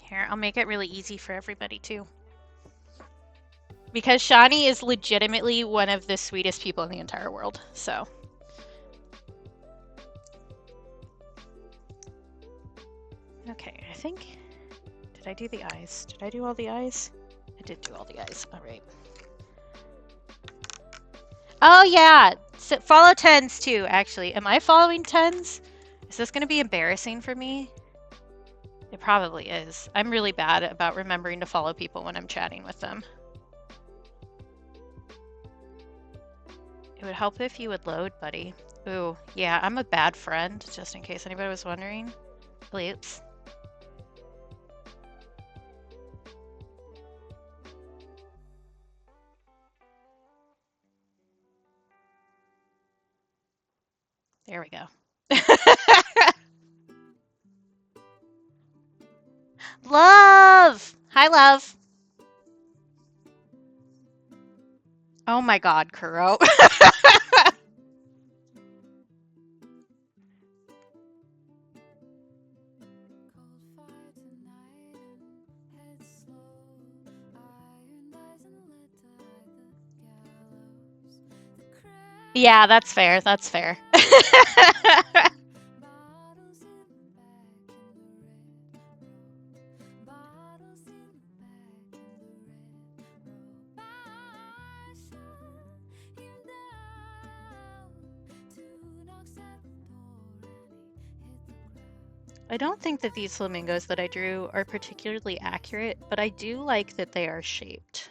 A: Here, I'll make it really easy for everybody too. Because Shawnee is legitimately one of the sweetest people in the entire world, so. Okay, I think, did I do the eyes? Did I do all the eyes? I did do all the eyes, all right. Oh yeah, so follow Tens too, actually. Am I following Tens? Is this gonna be embarrassing for me? It probably is. I'm really bad about remembering to follow people when I'm chatting with them. It would help if you would load, buddy. Ooh, yeah, I'm a bad friend, just in case anybody was wondering. Oops. There we go. Love! Hi, love. Oh my god, Kuro. Yeah, that's fair. That's fair. I don't think that these flamingos that I drew are particularly accurate, but I do like that they are shaped.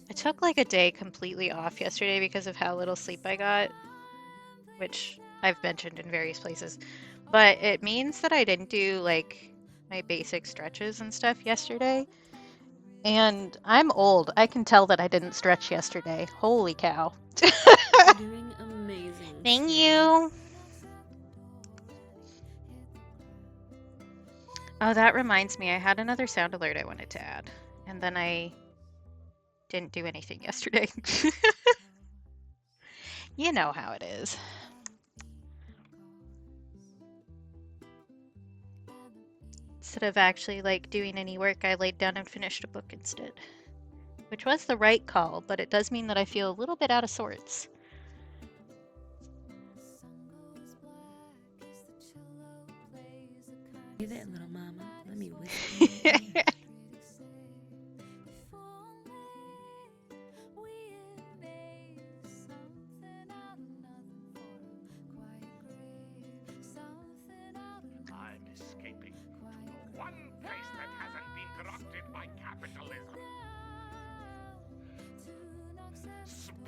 A: I took like a day completely off yesterday because of how little sleep I got, which I've mentioned in various places. But it means that I didn't do like my basic stretches and stuff yesterday. And I'm old. I can tell that I didn't stretch yesterday. Holy cow.
C: You're doing amazing.
A: Thank you. Oh, that reminds me. I had another sound alert I wanted to add. And then I didn't do anything yesterday. You know how it is. Instead of actually like doing any work, I laid down and finished a book instead. Which was the right call, but it does mean that I feel a little bit out of sorts.
D: Hey there, little mama. Let me whisper.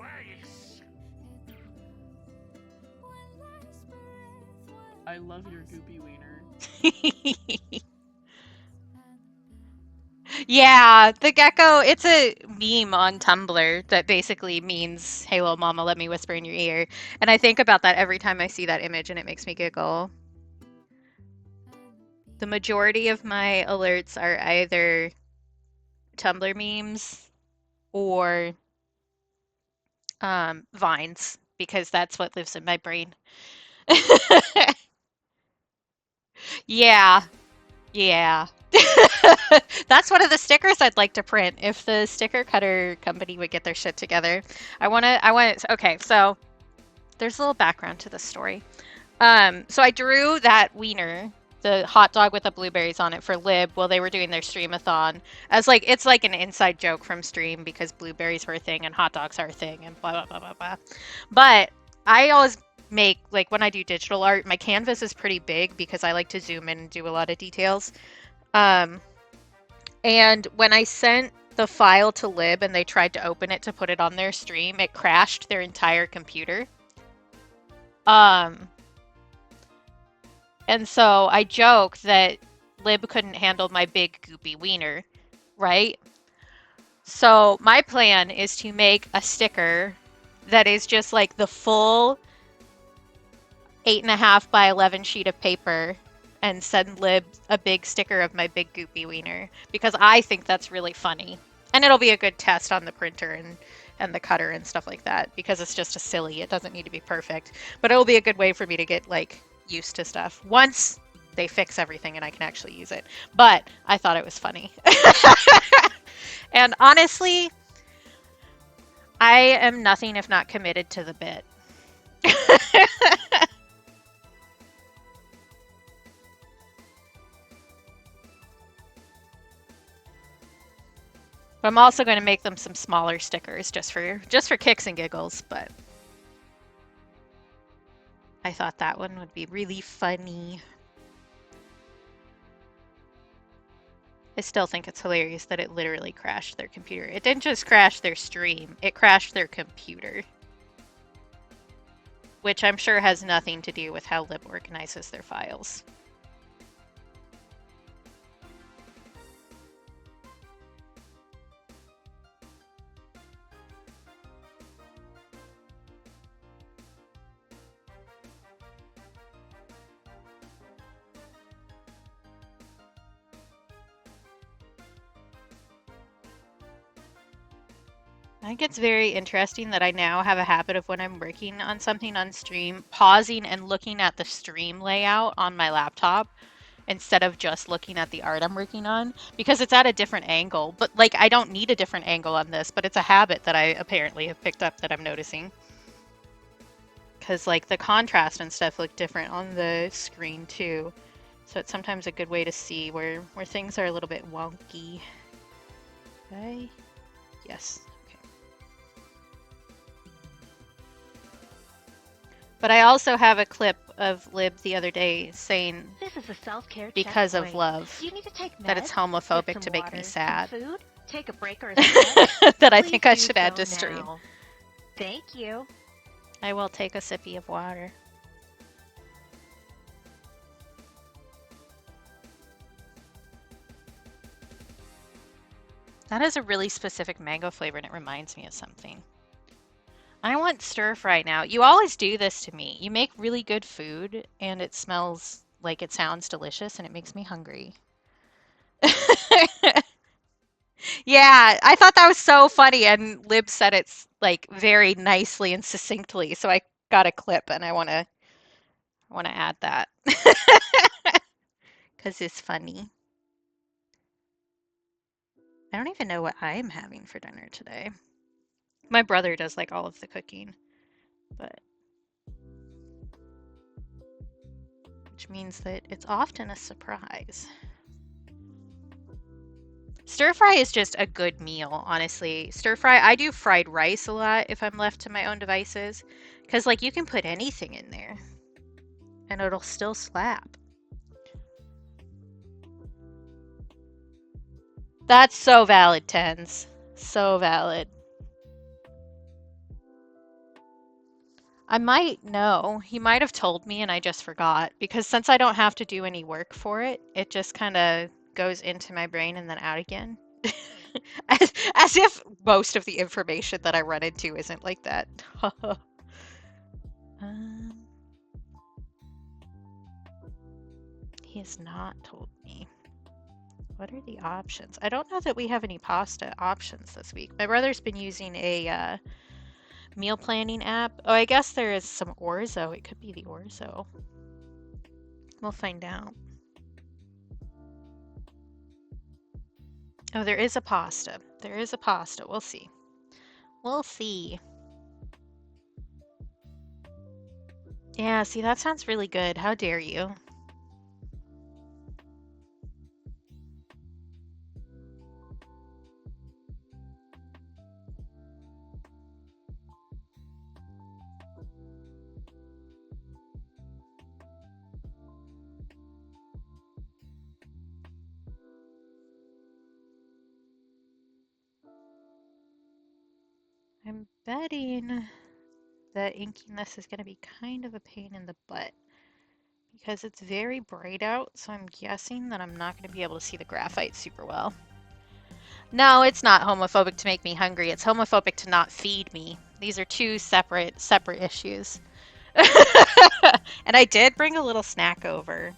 B: place.
C: I love your goopy wiener.
A: Yeah, the gecko, it's a meme on Tumblr that basically means, hey, little mama, let me whisper in your ear. And I think about that every time I see that image and it makes me giggle. The majority of my alerts are either Tumblr memes or vines because that's what lives in my brain. Yeah, yeah. That's one of the stickers I'd like to print if the sticker cutter company would get their shit together. Okay, so there's a little background to this story. So I drew that wiener, the hot dog with the blueberries on it for Lib while they were doing their streamathon as like, it's like an inside joke from Stream because blueberries were a thing and hot dogs are a thing and blah, blah, blah, blah, blah. But I always make, like when I do digital art, my canvas is pretty big because I like to zoom in and do a lot of details. And when I sent the file to Lib and they tried to open it to put it on their stream, it crashed their entire computer. And so I joke that Lib couldn't handle my big goopy wiener, right? So my plan is to make a sticker that is just like the full 8.5 by 11 sheet of paper and send Lib a big sticker of my big goopy wiener because I think that's really funny. And it'll be a good test on the printer and the cutter and stuff like that because it's just a silly, it doesn't need to be perfect. But it'll be a good way for me to get like used to stuff once they fix everything and I can actually use it. But I thought it was funny. And honestly, I am nothing if not committed to the bit. But I'm also going to make them some smaller stickers just for kicks and giggles, but I thought that one would be really funny. I still think it's hilarious that it literally crashed their computer. It didn't just crash their stream, it crashed their computer. Which I'm sure has nothing to do with how Lib organizes their files. I think it's very interesting that I now have a habit of when I'm working on something on stream, pausing and looking at the stream layout on my laptop instead of just looking at the art I'm working on because it's at a different angle. But like, I don't need a different angle on this, but it's a habit that I apparently have picked up that I'm noticing. Because like the contrast and stuff look different on the screen too. So it's sometimes a good way to see where things are a little bit wonky. Okay. Yes. But I also have a clip of Lib the other day saying
E: This is a self-care
A: because of
E: checkpoint.
A: love
E: Do you need to take meds?
A: that it's
E: Get
A: homophobic
E: some
A: to make
E: water,
A: me
E: some
A: sad.
E: food, take a break or a snack?
A: That I
E: Please
A: think I
E: do
A: should add
E: so
A: to stream.
E: now. Thank you.
A: I will take a sippy of water. That is a really specific mango flavor and it reminds me of something. I want stir fry now. You always do this to me. You make really good food and it smells like it sounds delicious and it makes me hungry. Yeah, I thought that was so funny and Lib said it's like very nicely and succinctly. So I got a clip and I want to add that. Cuz it's funny. I don't even know what I'm having for dinner today. My brother does like all of the cooking, but which means that it's often a surprise. Stir fry is just a good meal, honestly. Stir fry, I do fried rice a lot if I'm left to my own devices, because like you can put anything in there and it'll still slap. That's so valid, Tens. So valid. I might know. He might have told me and I just forgot because since I don't have to do any work for it, it just kind of goes into my brain and then out again. As if most of the information that I run into isn't like that. Um, he has not told me. What are the options? I don't know that we have any pasta options this week. My brother's been using a meal planning app. Oh, I guess there is some orzo. It could be the orzo. We'll find out. Oh, there is a pasta. There is a pasta. We'll see. We'll see. Yeah, see, that sounds really good. How dare you? I'm betting that inking this is going to be kind of a pain in the butt because it's very bright out, so I'm guessing that I'm not going to be able to see the graphite super well. No, it's not homophobic to make me hungry. It's homophobic to not feed me. These are two separate issues. And I did bring a little snack over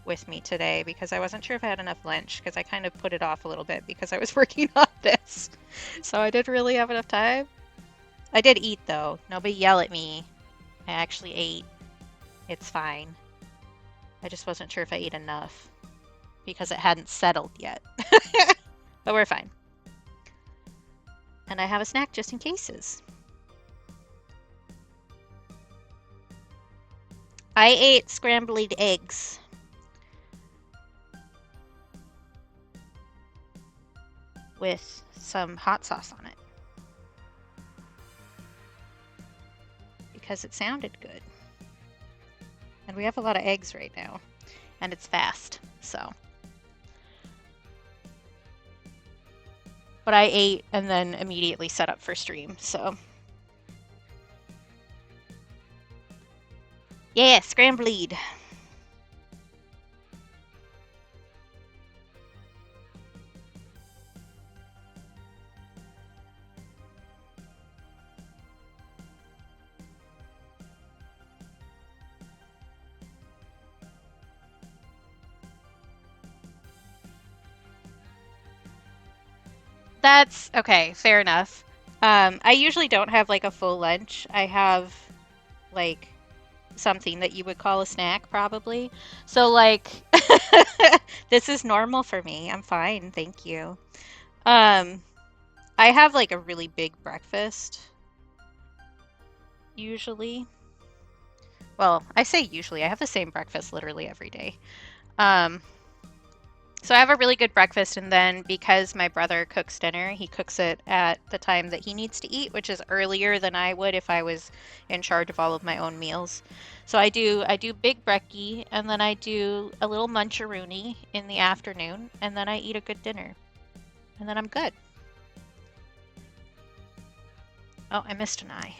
A: with me today because I wasn't sure if I had enough lunch because I kind of put it off a little bit because I was working on this. So I didn't really have enough time. I did eat though. Nobody yell at me. I actually ate. It's fine. I just wasn't sure if I ate enough because it hadn't settled yet. But we're fine. And I have a snack just in cases. I ate scrambled eggs. With some hot sauce on it. Because it sounded good. And we have a lot of eggs right now. And it's fast, so. But I ate and then immediately set up for stream, so. Yeah, scrambled. That's okay, fair enough. I usually don't have like a full lunch. I have like something that you would call a snack probably. So like this is normal for me. I'm fine, thank you. I have like a really big breakfast usually. Well, I say usually. I have the same breakfast literally every day. So I have a really good breakfast, and then because my brother cooks dinner, he cooks it at the time that he needs to eat, which is earlier than I would if I was in charge of all of my own meals. So I do big brekkie, and then I do a little muncharoony in the afternoon, and then I eat a good dinner. And then I'm good. Oh, I missed an eye.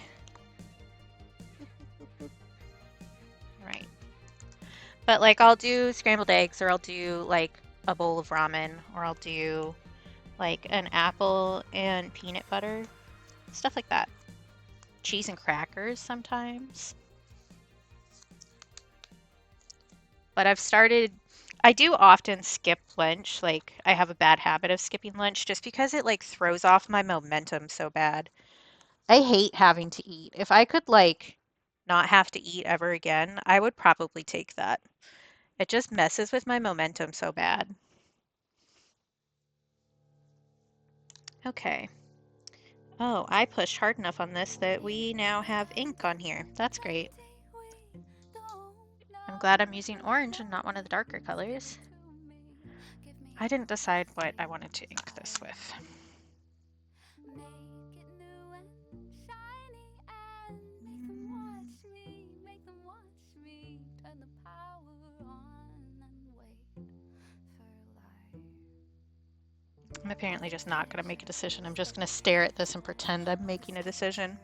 A: Right. But like I'll do scrambled eggs, or I'll do like a bowl of ramen, or I'll do like an apple and peanut butter, stuff like that. Cheese and crackers sometimes. But I do often skip lunch. Like I have a bad habit of skipping lunch just because it like throws off my momentum so bad. I hate having to eat. If I could like not have to eat ever again, I would probably take that. It just messes with my momentum so bad. Okay. Oh, I pushed hard enough on this that we now have ink on here. That's great. I'm glad I'm using orange and not one of the darker colors. I didn't decide what I wanted to ink this with. I'm apparently just not going to make a decision. I'm just going to stare at this and pretend I'm making a decision.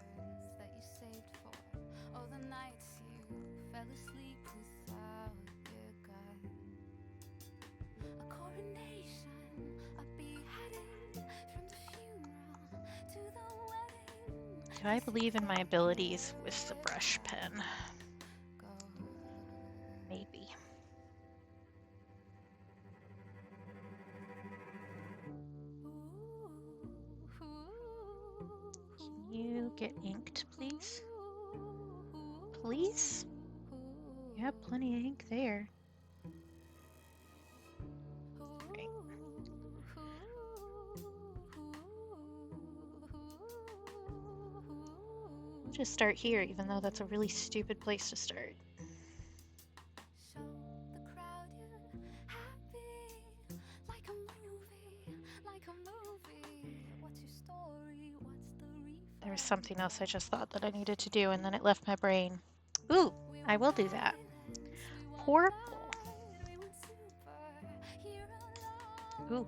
A: Do I believe in my abilities with the brush pen? Maybe. Can you get inked, please? Please? You have plenty of ink there. Right. We'll just start here, even though that's a really stupid place to start. There was something else I just thought that I needed to do, and then it left my brain. Ooh, I will do that. Purple. Ooh,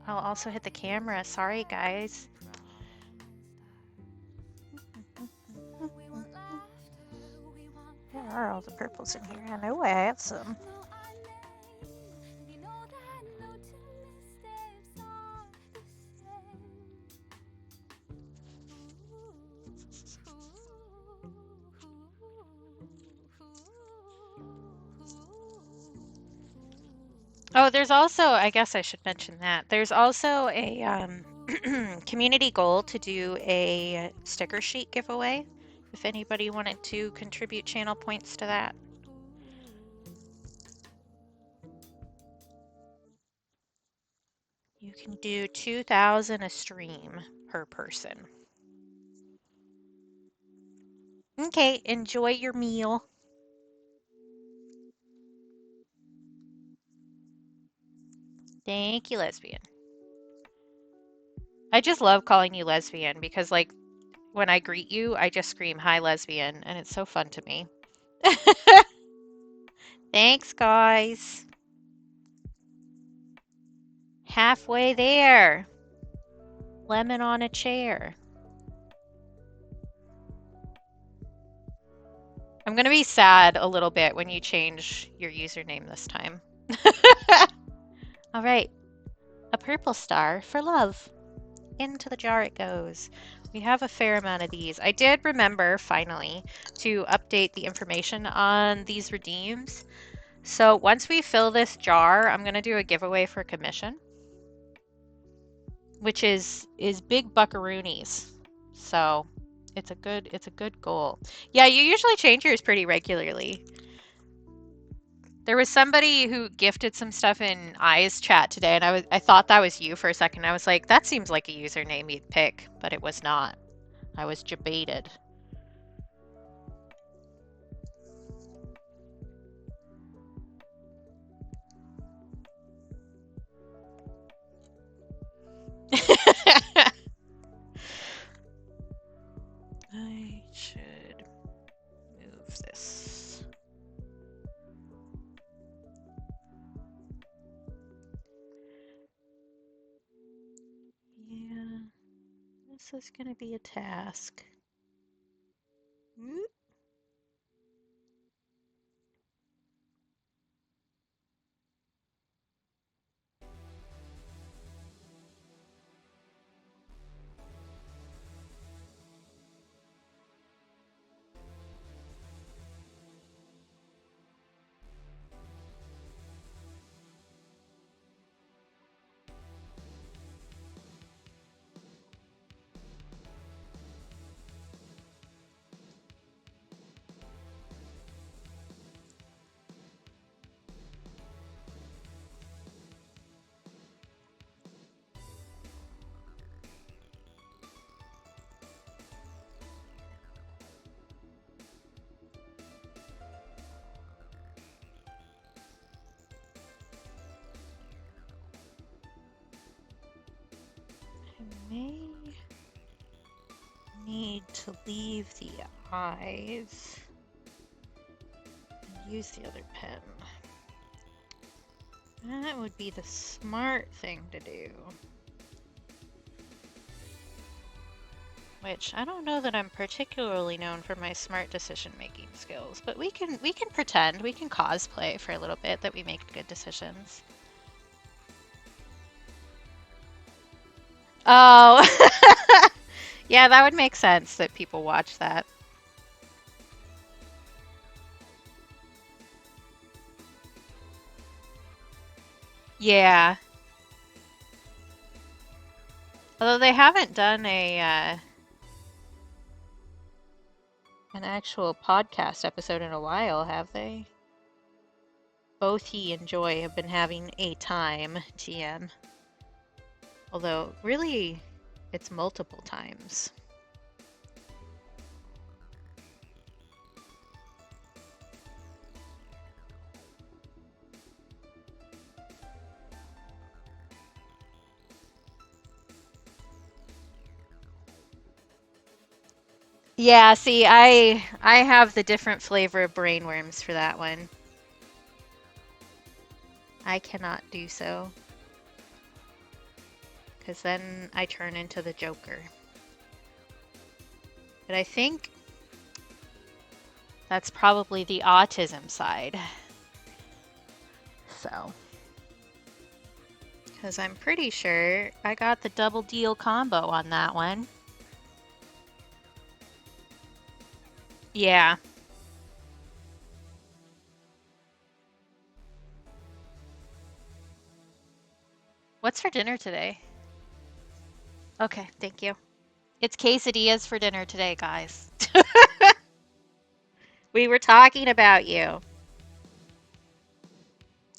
A: I'll also hit the camera. Sorry, guys. Where are all the purples in here? I know I have some. Oh, there's also, I guess I should mention that. There's also a community goal to do a sticker sheet giveaway if anybody wanted to contribute channel points to that. You can do 2,000 a stream per person. Okay, enjoy your meal. Thank you, lesbian. I just love calling you lesbian because, like, when I greet you, I just scream, "Hi, lesbian," and it's so fun to me. Thanks, guys. Halfway there. Lemon on a chair. I'm gonna be sad a little bit when you change your username this time. All right. A purple star for love. Into the jar it goes. We have a fair amount of these. I did remember, finally, to update the information on these redeems. So once we fill this jar, I'm going to do a giveaway for commission, which is big buckaroonies. So it's a good goal. Yeah, you usually change yours pretty regularly. There was somebody who gifted some stuff in I's chat today, and I thought that was you for a second. I was like, that seems like a username you'd pick, but it was not. I was debated. I should move this. Yeah, this is going to be a task. Whoop. I may need to leave the eyes and use the other pen. That would be the smart thing to do. Which I don't know that I'm particularly known for my smart decision-making skills, but we can pretend, we can cosplay for a little bit that we make good decisions. Oh, Yeah, that would make sense that people watch that. Yeah. Although they haven't done an actual podcast episode in a while, have they? Both he and Joy have been having a time, TM. Although, really, it's multiple times. Yeah, see, I have the different flavor of brainworms for that one. I cannot do so. Because then I turn into the Joker. But I think that's probably the autism side. So. Because I'm pretty sure I got the double deal combo on that one. Yeah. What's for dinner today? Okay, thank you. It's quesadillas for dinner today, guys. We were talking about you.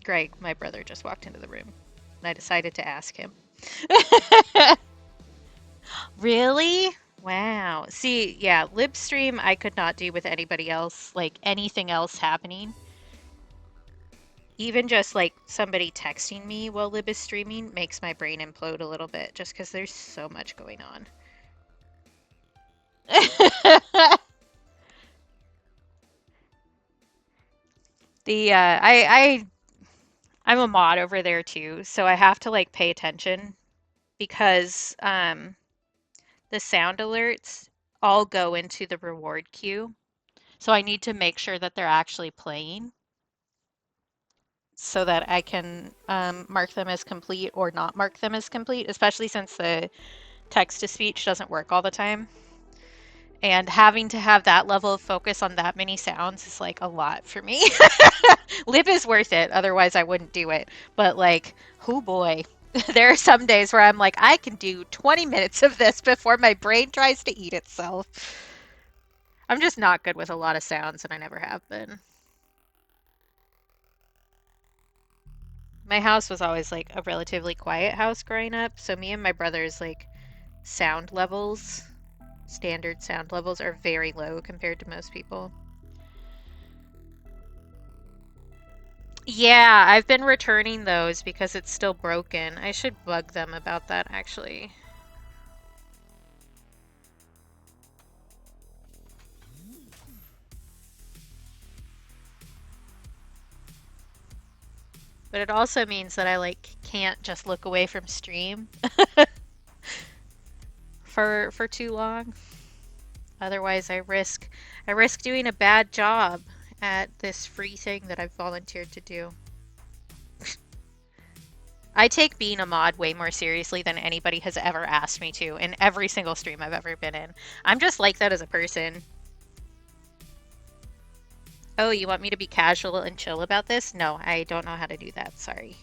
A: Greg, my brother, just walked into the room, and I decided to ask him. Really? Wow. See, yeah, lip stream I could not do with anybody else, like anything else happening. Even just like somebody texting me while lib is streaming makes my brain implode a little bit just because there's so much going on. The I'm a mod over there too, so I have to like pay attention because the sound alerts all go into the reward queue. So I need to make sure that they're actually playing so that I can mark them as complete or not mark them as complete, especially since the text to speech doesn't work all the time. And having to have that level of focus on that many sounds is like a lot for me. Lib is worth it, otherwise I wouldn't do it. But like, oh boy, there are some days where I'm like, I can do 20 minutes of this before my brain tries to eat itself. I'm just not good with a lot of sounds, and I never have been. My house was always like a relatively quiet house growing up, so me and my brother's like sound levels, standard sound levels, are very low compared to most people. Yeah, I've been returning those because it's still broken. I should bug them about that actually. But it also means that I like can't just look away from stream for too long. Otherwise I risk doing a bad job at this free thing that I've volunteered to do. I take being a mod way more seriously than anybody has ever asked me to in every single stream I've ever been in. I'm just like that as a person. Oh, you want me to be casual and chill about this? No, I don't know how to do that. Sorry.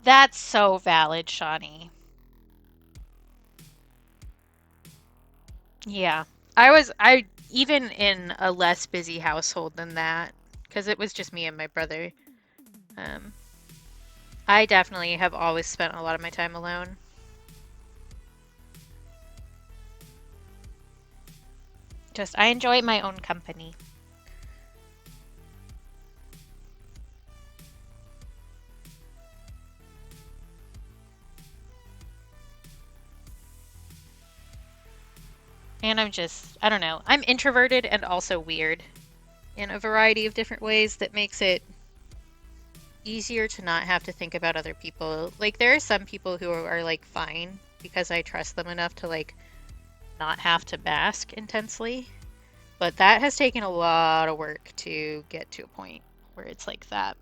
A: That's so valid, Shawnee. Yeah. I even in a less busy household than that, because it was just me and my brother. Um, I definitely have always spent a lot of my time alone. Just, I enjoy my own company. And I don't know. I'm introverted and also weird in a variety of different ways that makes it easier to not have to think about other people. Like, there are some people who are like fine because I trust them enough to like not have to mask intensely. But that has taken a lot of work to get to a point where it's like that.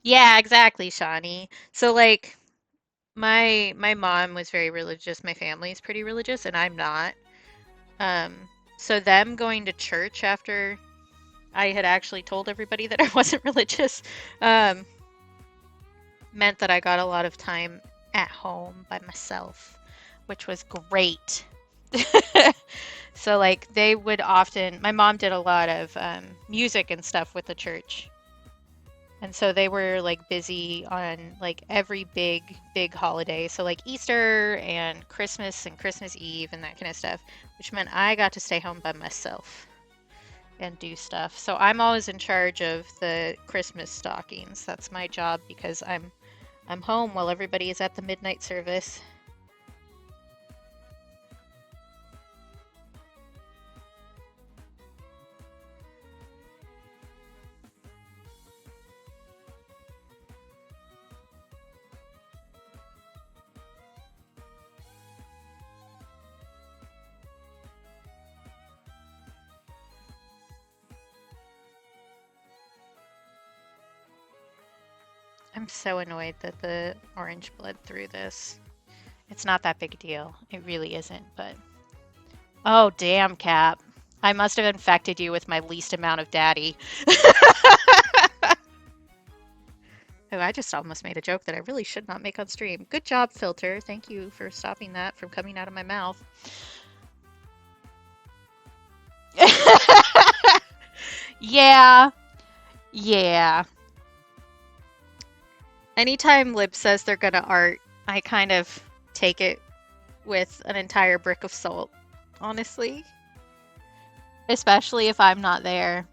A: Yeah, exactly, Shawnee. So like my mom was very religious, my family's pretty religious, and I'm not. Um, so them going to church after I had actually told everybody that I wasn't religious, um, meant that I got a lot of time at home by myself, which was great. So like they would often, my mom did a lot of music and stuff with the church. And so they were like busy on like every big holiday. So like Easter and Christmas Eve and that kind of stuff, which meant I got to stay home by myself and do stuff. So I'm always in charge of the Christmas stockings. That's my job because I'm home while everybody is at the midnight service. I'm so annoyed that the orange bled through this. It's not that big a deal. It really isn't, but... Oh, damn, Cap. I must have infected you with my least amount of daddy. Oh, I just almost made a joke that I really should not make on stream. Good job, Filter. Thank you for stopping that from coming out of my mouth. Yeah. Yeah. Anytime Lib says they're gonna art, I kind of take it with an entire brick of salt, honestly. Especially if I'm not there.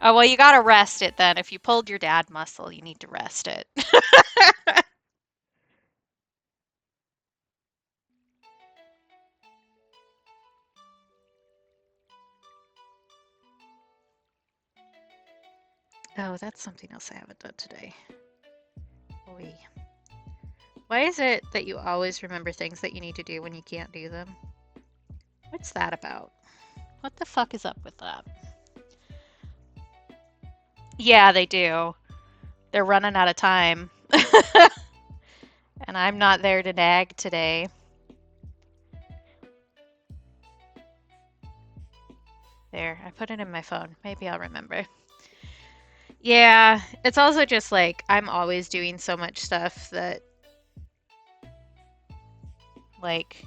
A: Oh, well, you gotta rest it then. If you pulled your dad muscle, you need to rest it. Oh, that's something else I haven't done today. Oy. Why is it that you always remember things that you need to do when you can't do them? What's that about? What the fuck is up with that? Yeah, they do. They're running out of time. And I'm not there to nag today. There, I put it in my phone. Maybe I'll remember. Yeah, it's also just like I'm always doing so much stuff that like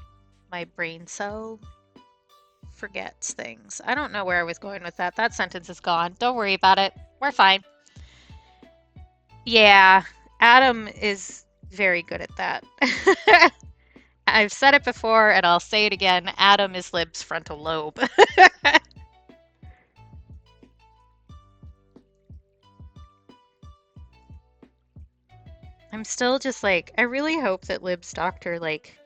A: my brain cell forgets things. I don't know where I was going with that. That sentence is gone. Don't worry about it. We're fine. Yeah, Adam is very good at that. I've said it before and I'll say it again. Adam is Lib's frontal lobe. I'm still just like, I really hope that Lib's doctor like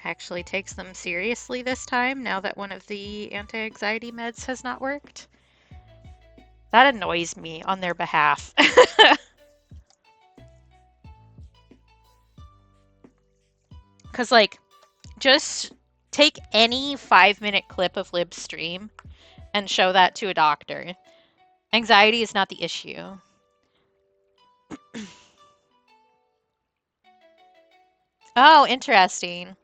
A: actually takes them seriously this time now that one of the anti-anxiety meds has not worked. That annoys me on their behalf. Because, like, just take any 5-minute clip of Lib's stream and show that to a doctor. Anxiety is not the issue. Oh, interesting.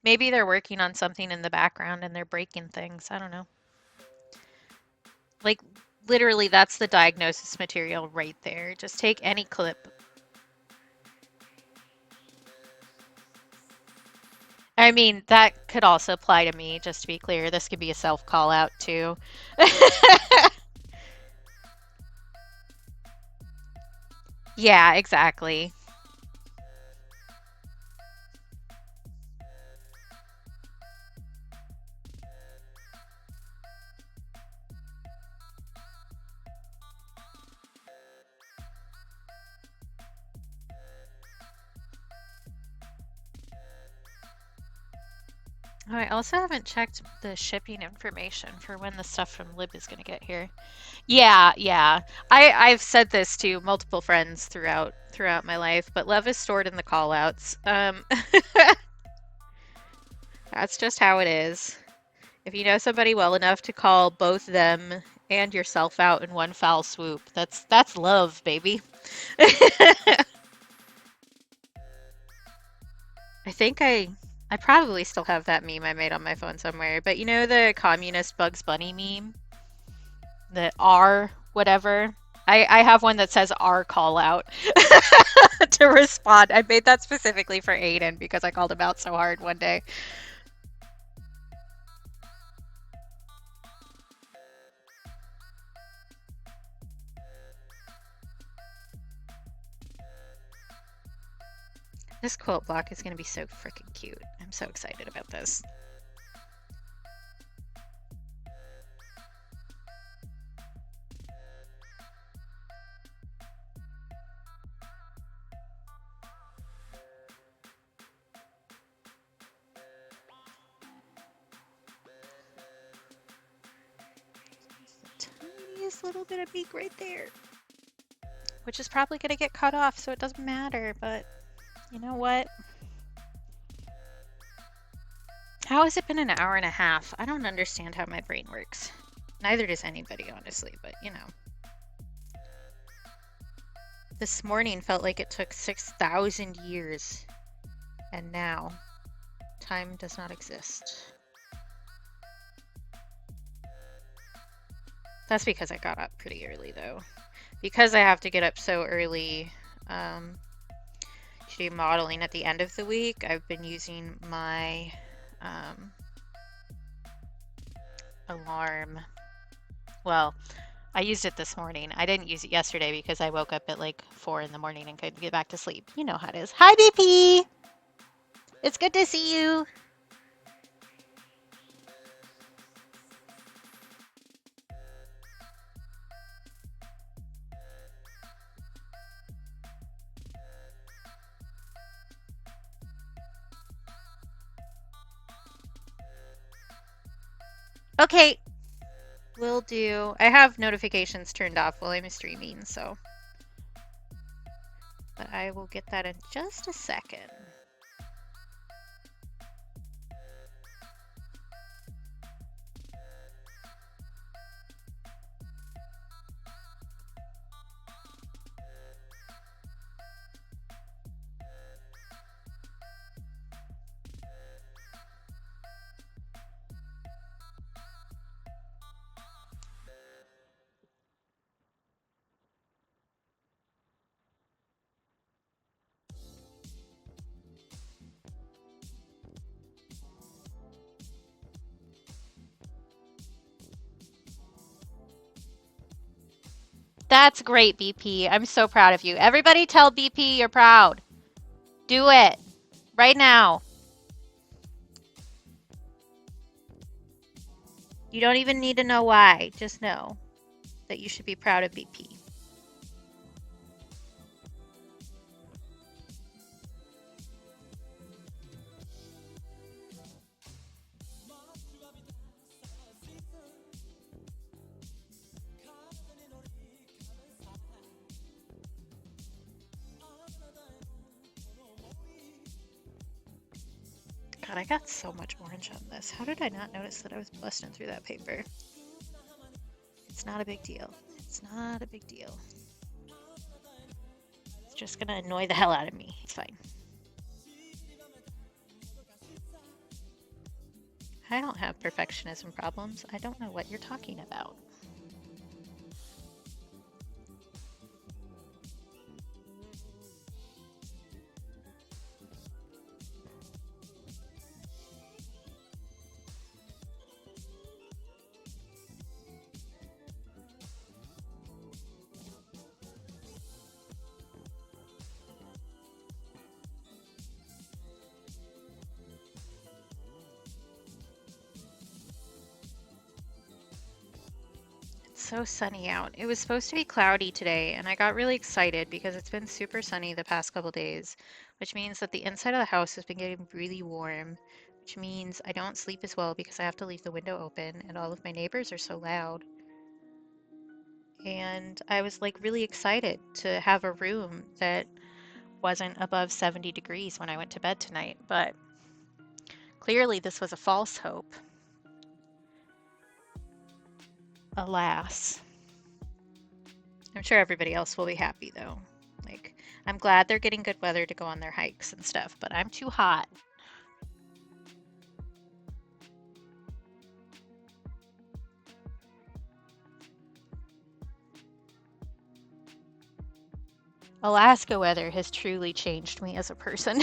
A: Maybe they're working on something in the background and they're breaking things. I don't know. Like, literally, that's the diagnosis material right there. Just take any clip. I mean, that could also apply to me, just to be clear. This could be a self-call out, too. Yeah, exactly. Oh, I also haven't checked the shipping information for when the stuff from Lib is going to get here. Yeah, yeah. I've said this to multiple friends throughout my life, but love is stored in the callouts. That's just how it is. If you know somebody well enough to call both them and yourself out in one foul swoop, that's love, baby. I think I probably still have that meme I made on my phone somewhere, but you know the communist Bugs Bunny meme? The R whatever? I have one that says R call out to respond. I made that specifically for Aiden because I called him out so hard one day. This quote block is going to be so freaking cute. I'm so excited about this. The tiniest little bit of beak right there. Which is probably going to get cut off, so it doesn't matter, but you know what? How has it been an hour and a half? I don't understand how my brain works. Neither does anybody, honestly, but you know. This morning felt like it took 6,000 years. And now, time does not exist. That's because I got up pretty early, though. Because I have to get up so early to do modeling at the end of the week, I've been using my alarm. Well, I used it this morning. I didn't use it yesterday because I woke up at like 4 in the morning and couldn't get back to sleep. You know how it is. Hi, BP! It's good to see you! Okay, will do. I have notifications turned off while I'm streaming, so. But I will get that in just a second. That's great, BP. I'm so proud of you. Everybody tell BP you're proud. Do it. Right now. You don't even need to know why. Just know that you should be proud of BP. God, I got so much orange on this. How did I not notice that I was busting through that paper? It's not a big deal. It's not a big deal. It's just gonna annoy the hell out of me. It's fine. I don't have perfectionism problems. I don't know what you're talking about. So sunny out. It was supposed to be cloudy today, and I got really excited because it's been super sunny the past couple days, which means that the inside of the house has been getting really warm, which means I don't sleep as well because I have to leave the window open and all of my neighbors are so loud. And I was like really excited to have a room that wasn't above 70 degrees when I went to bed tonight, but clearly this was a false hope. Alas. I'm sure everybody else will be happy though. Like, I'm glad they're getting good weather to go on their hikes and stuff, but I'm too hot. Alaska weather has truly changed me as a person.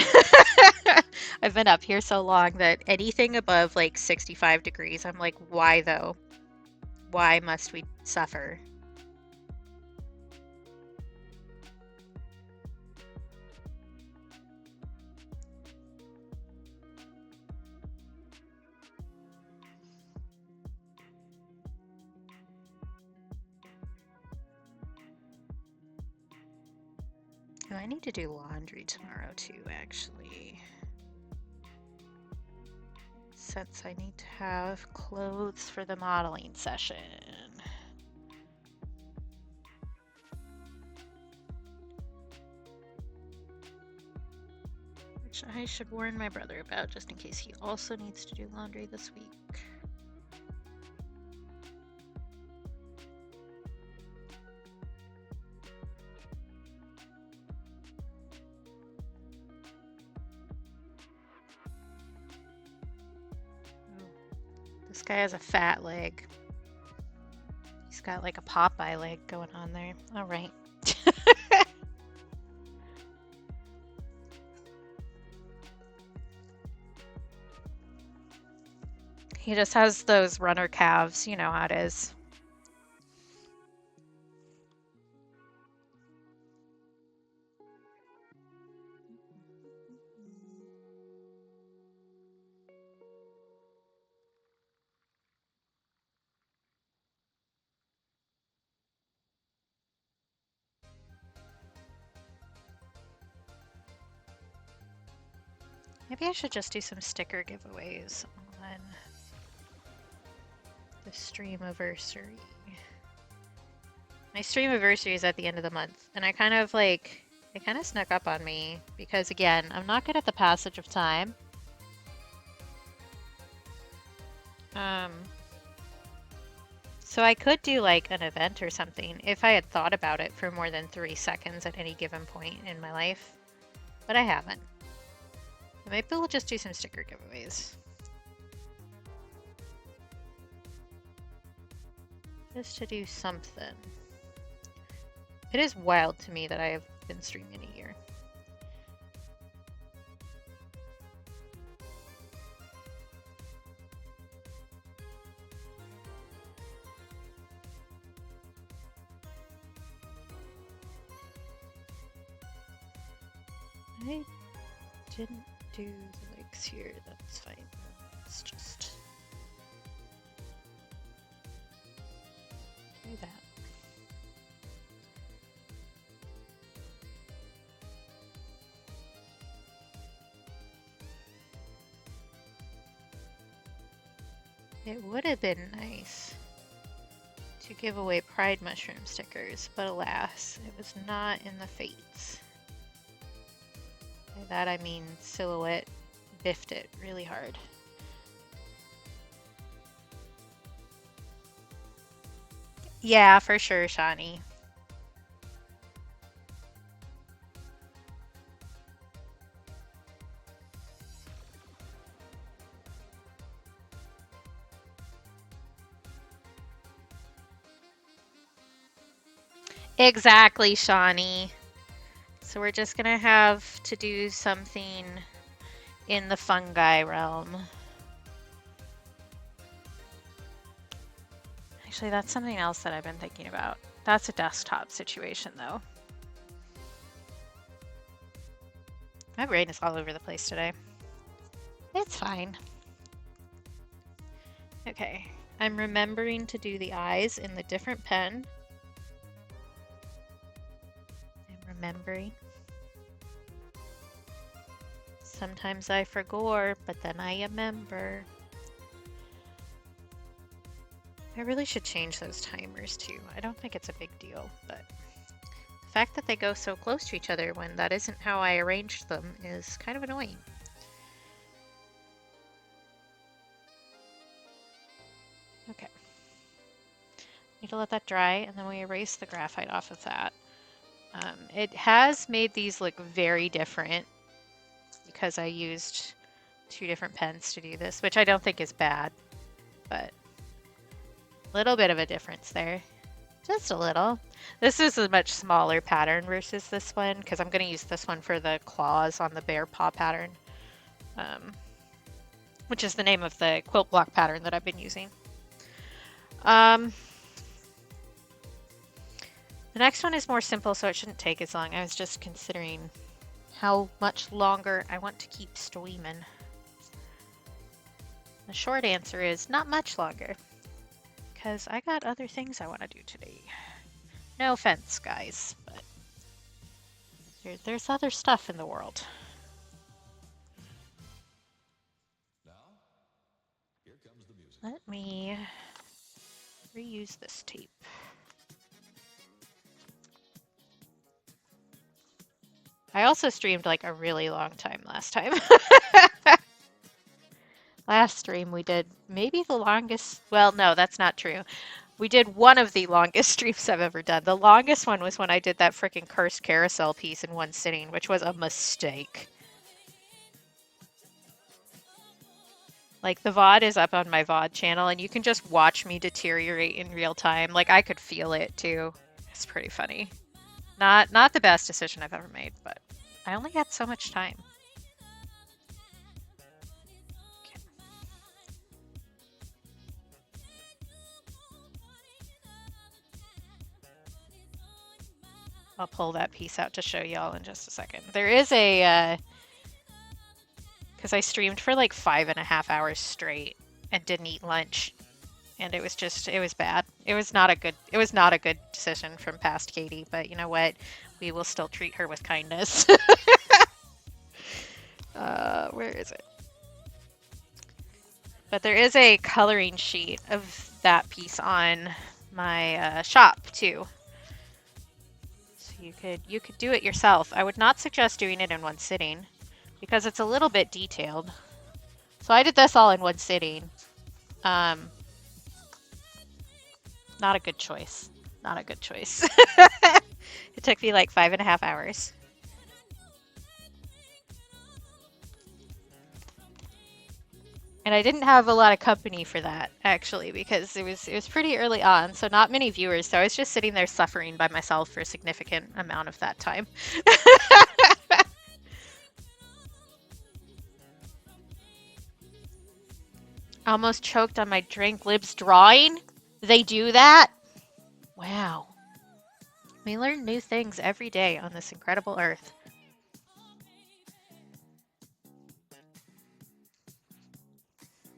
A: I've been up here so long that anything above like 65 degrees, I'm like, why though? Why must we suffer? Oh, I need to do laundry tomorrow too, actually. Since I need to have clothes for the modeling session. Which I should warn my brother about just in case he also needs to do laundry this week. This guy has a fat leg. He's got like a Popeye leg going on there. All right. He just has those runner calves. You know how it is. Maybe I should just do some sticker giveaways on the streamiversary. My streamiversary is at the end of the month, and I kind of snuck up on me because again, I'm not good at the passage of time. So I could do like an event or something if I had thought about it for more than 3 seconds at any given point in my life, but I haven't. Maybe we'll just do some sticker giveaways. Just to do something. It is wild to me that I have been streaming a year. I didn't do the legs here, that's fine. Let's just do that. It would have been nice to give away Pride Mushroom stickers, but alas, it was not in the fates. By that I mean Silhouette biffed it really hard. Yeah, for sure, Shani. Exactly, Shawnee. So we're just gonna have to do something in the fungi realm. Actually, that's something else that I've been thinking about. That's a desktop situation, though. My brain is all over the place today. It's fine. Okay, I'm remembering to do the eyes in the different pen. I'm remembering. So Sometimes I forgot, but then I remember. I really should change those timers too. I don't think it's a big deal, but the fact that they go so close to each other when that isn't how I arranged them is kind of annoying. Okay. Need to let that dry, and then we erase the graphite off of that. It has made these look very different because I used 2 different pens to do this, which I don't think is bad, but a little bit of a difference there. Just a little. This is a much smaller pattern versus this one because I'm going to use this one for the claws on the bear paw pattern, which is the name of the quilt block pattern that I've been using. The next one is more simple, so it shouldn't take as long. I was just considering how much longer I want to keep streaming. The short answer is not much longer, because I got other things I want to do today. No offense, guys, but there's other stuff in the world.
F: Now, here comes the music.
A: Let me reuse this tape. I also streamed like a really long time last time. Last stream we did maybe the longest, well, no, that's not true. We did one of the longest streams I've ever done. The longest one was when I did that freaking cursed carousel piece in one sitting, which was a mistake. Like, the VOD is up on my VOD channel, and you can just watch me deteriorate in real time. Like, I could feel it, too. It's pretty funny. Not the best decision I've ever made, but I only had so much time. Okay. I'll pull that piece out to show y'all in just a second. There is a, because I streamed for like 5.5 hours straight and didn't eat lunch. And it was just, it was bad. It was not a good decision from past Katie, but you know what? We will still treat her with kindness. Where is it? But there is a coloring sheet of that piece on my shop too. So you could do it yourself. I would not suggest doing it in one sitting because it's a little bit detailed. So I did this all in one sitting. Not a good choice. Not a good choice. It took me like 5.5 hours. And I didn't have a lot of company for that, actually, because it was pretty early on, so not many viewers. So I was just sitting there suffering by myself for a significant amount of that time. Almost choked on my drink. Lib's drawing? They do that? Wow. We learn new things every day on this incredible earth.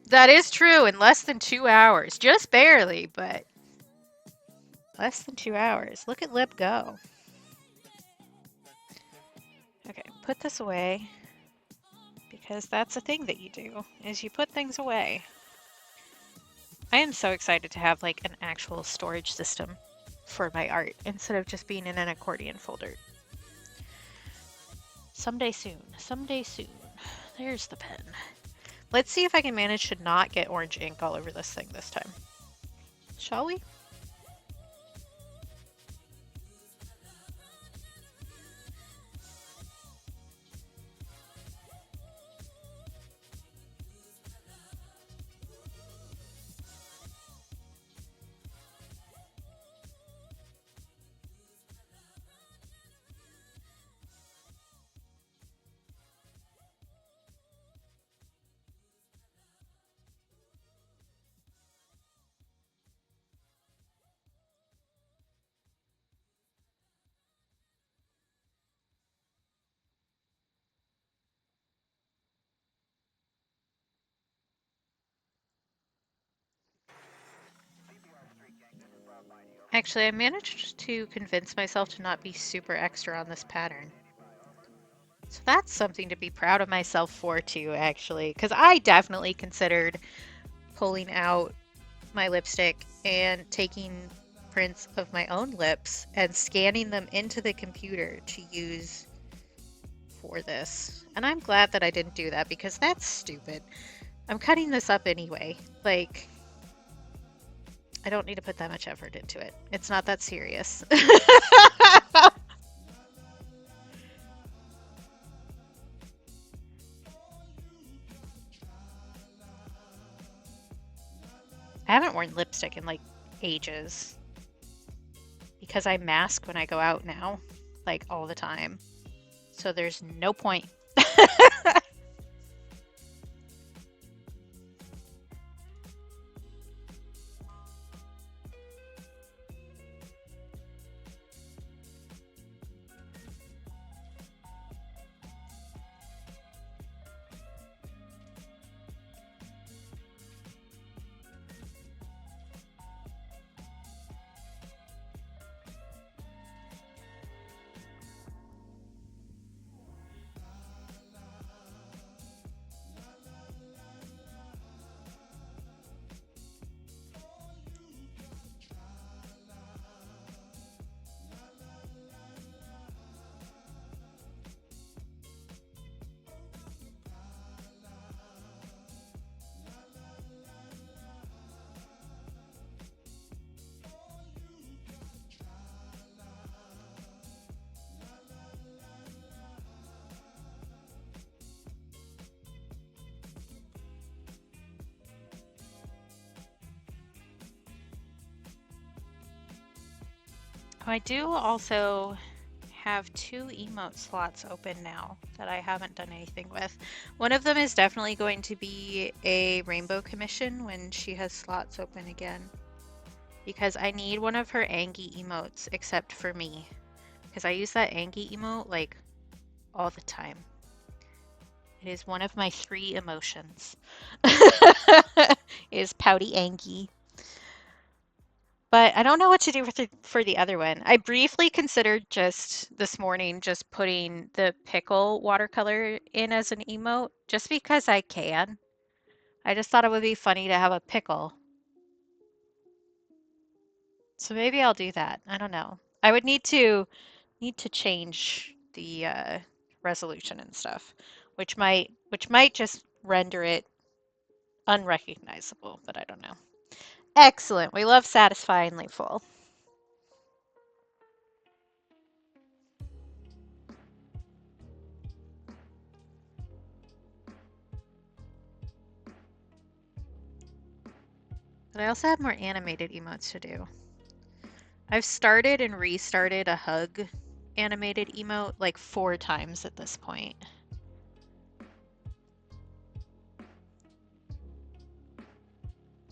A: That is true in less than 2 hours. Just barely, but less than 2 hours. Look at Lib go. Okay, put this away because that's a thing that you do, is you put things away. I am so excited to have like an actual storage system for my art instead of just being in an accordion folder. Someday soon. Someday soon. There's the pen. Let's see if I can manage to not get orange ink all over this thing this time. Shall we? Actually, I managed to convince myself to not be super extra on this pattern. So that's something to be proud of myself for too, actually, because I definitely considered pulling out my lipstick and taking prints of my own lips and scanning them into the computer to use for this. And I'm glad that I didn't do that because that's stupid. I'm cutting this up anyway. Like, I don't need to put that much effort into it. It's not that serious. I haven't worn lipstick in like ages because I mask when I go out now, like all the time. So there's no point. I do also have 2 emote slots open now that I haven't done anything with. One of them is definitely going to be a rainbow commission when she has slots open again. Because I need one of her Angie emotes except for me. Because I use that Angie emote like all the time. It is one of my 3 emotions. Is pouty Angie. But I don't know what to do for the other one. I briefly considered just this morning just putting the pickle watercolor in as an emote just because I can. I just thought it would be funny to have a pickle. So maybe I'll do that. I don't know. I would need to change the resolution and stuff, which might just render it unrecognizable, but I don't know. Excellent. We love satisfyingly full. But I also have more animated emotes to do. I've started and restarted a hug animated emote like 4 times at this point.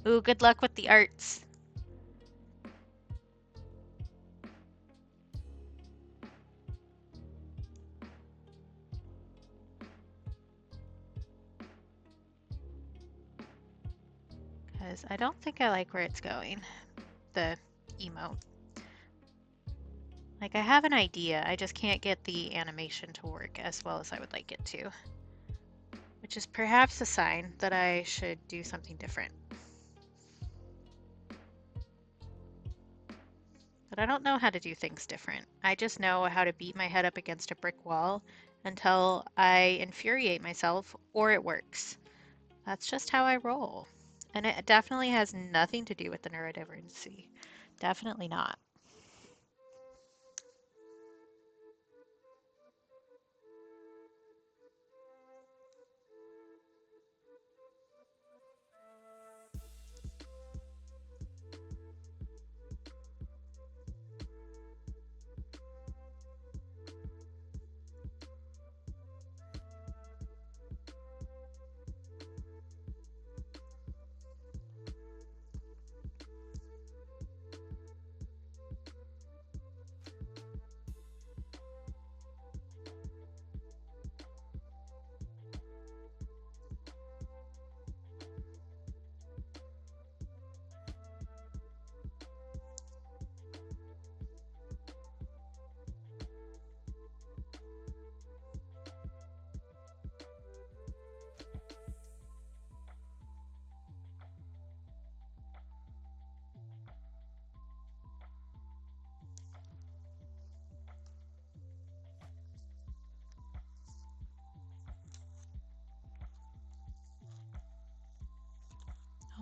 A: Ooh, good luck with the arts. Because I don't think I like where it's going, the emote. Like, I have an idea, I just can't get the animation to work as well as I would like it to. Which is perhaps a sign that I should do something different. But I don't know how to do things different. I just know how to beat my head up against a brick wall until I infuriate myself or it works. That's just how I roll. And it definitely has nothing to do with the neurodivergency. Definitely not.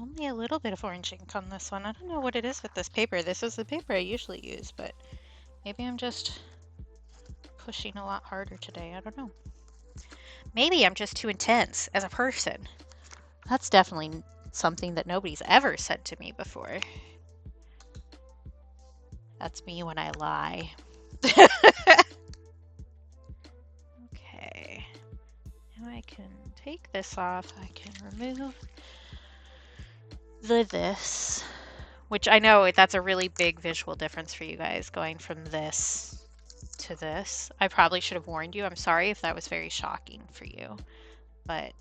A: Only a little bit of orange ink on this one. I don't know what it is with this paper. This is the paper I usually use, but maybe I'm just pushing a lot harder today. I don't know. Maybe I'm just too intense as a person. That's definitely something that nobody's ever said to me before. That's me when I lie. Okay. Now I can take this off. I can remove this, which I know that's a really big visual difference for you guys going from this to this. I probably should have warned you. I'm sorry if that was very shocking for you, but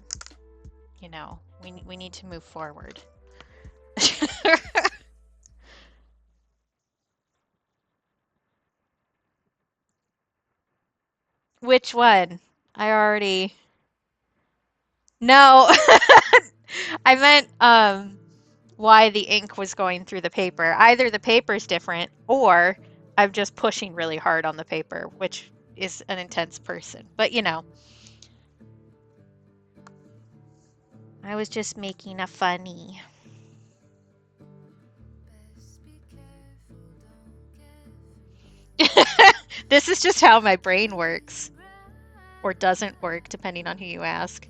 A: you know, we need to move forward. Which one? I already... No! I meant why the ink was going through the paper. Either the paper's different or I'm just pushing really hard on the paper, which is an intense person. But you know, I was just making a funny. This is just how my brain works. Or doesn't work, depending on who you ask.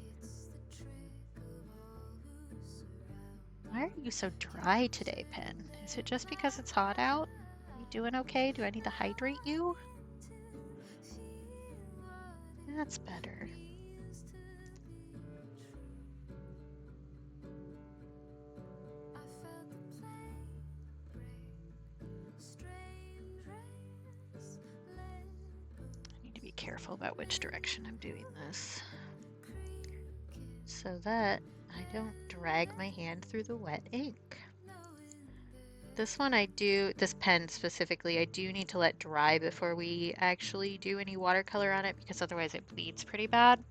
A: Why are you so dry today, Pen? Is it just because it's hot out? Are you doing okay? Do I need to hydrate you? That's better. I need to be careful about which direction I'm doing this, so that I don't drag my hand through the wet ink. This one this pen specifically, I do need to let dry before we actually do any watercolor on it, because otherwise it bleeds pretty bad.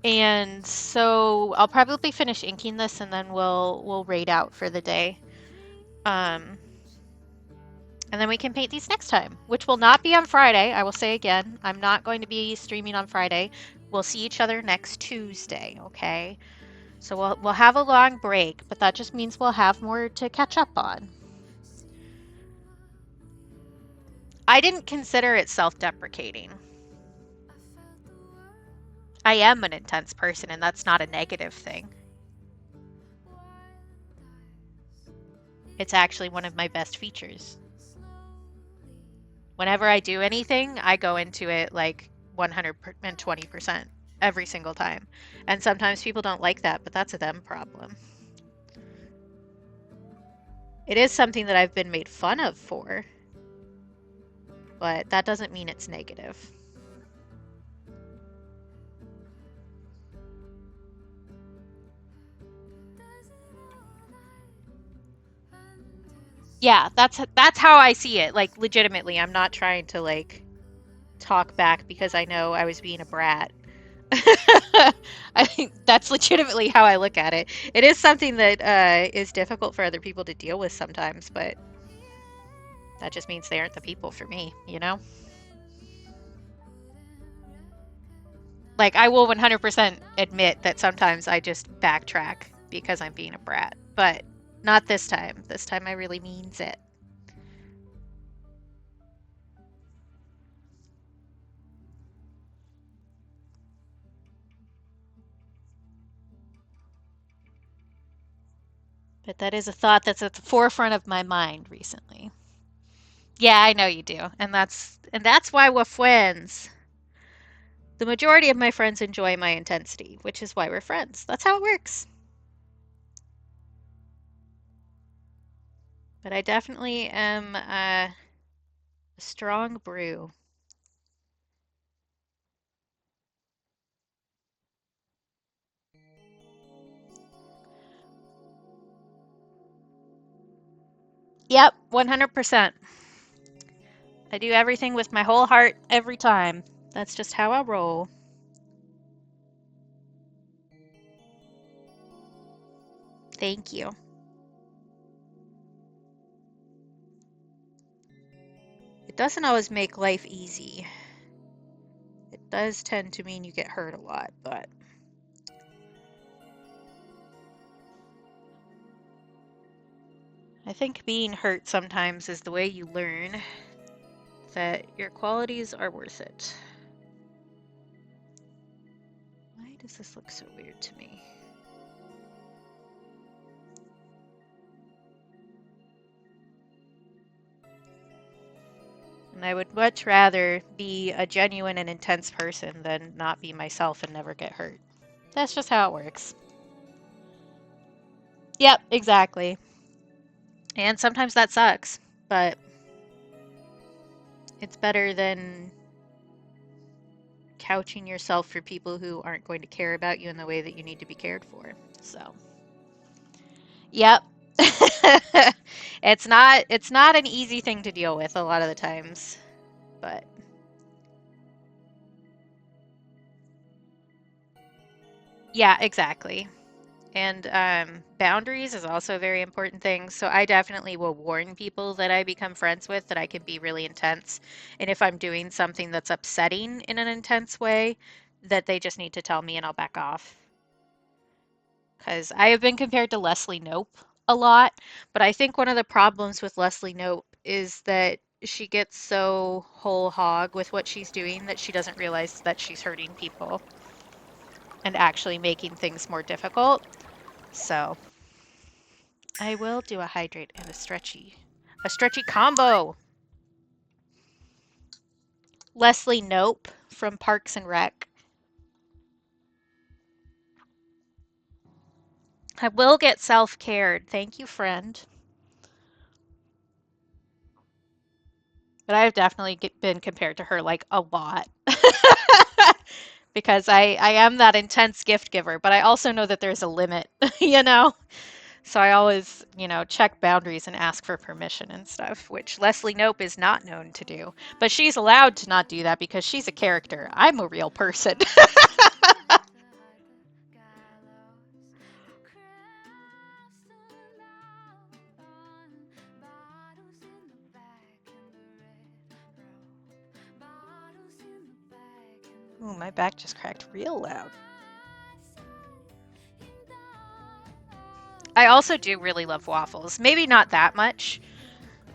A: And so I'll probably finish inking this and then we'll raid out for the day. And then we can paint these next time, which will not be on Friday. I will say again, I'm not going to be streaming on Friday. We'll see each other next Tuesday, okay? So we'll have a long break, but that just means we'll have more to catch up on. I didn't consider it self-deprecating. I am an intense person, and that's not a negative thing. It's actually one of my best features. Whenever I do anything, I go into it like 120% every single time. And sometimes people don't like that, but that's a them problem. It is something that I've been made fun of for, but that doesn't mean it's negative. Yeah, that's how I see it. Like, legitimately, I'm not trying to like talk back because I know I was being a brat. I think that's legitimately how I look at it. It is something that is difficult for other people to deal with sometimes, but that just means they aren't the people for me, you know? Like, I will 100% admit that sometimes I just backtrack because I'm being a brat, but not this time. This time I really means it. But that is a thought that's at the forefront of my mind recently. Yeah, I know you do. And that's why we're friends. The majority of my friends enjoy my intensity, which is why we're friends. That's how it works. But I definitely am a strong brew. Yep, 100%. I do everything with my whole heart every time. That's just how I roll. Thank you. It doesn't always make life easy. It does tend to mean you get hurt a lot, but I think being hurt sometimes is the way you learn that your qualities are worth it. Why does this look so weird to me? And I would much rather be a genuine and intense person than not be myself and never get hurt. That's just how it works. Yep, exactly. And sometimes that sucks, but it's better than couching yourself for people who aren't going to care about you in the way that you need to be cared for. So, yep. It's not an easy thing to deal with a lot of the times, but yeah, exactly. And boundaries is also a very important thing. So I definitely will warn people that I become friends with that I can be really intense. And if I'm doing something that's upsetting in an intense way, that they just need to tell me and I'll back off. Because I have been compared to Leslie Knope a lot, but I think one of the problems with Leslie Knope is that she gets so whole hog with what she's doing that she doesn't realize that she's hurting people and actually making things more difficult. So I will do a hydrate and a stretchy combo. Leslie Knope from Parks and Rec. I will get self-cared. Thank you, friend. But I have definitely been compared to her like a lot. Because I am that intense gift giver, but I also know that there's a limit, you know? So I always, check boundaries and ask for permission and stuff, which Leslie Knope is not known to do. But she's allowed to not do that because she's a character. I'm a real person. Ooh, my back just cracked real loud. I also do really love waffles. Maybe not that much,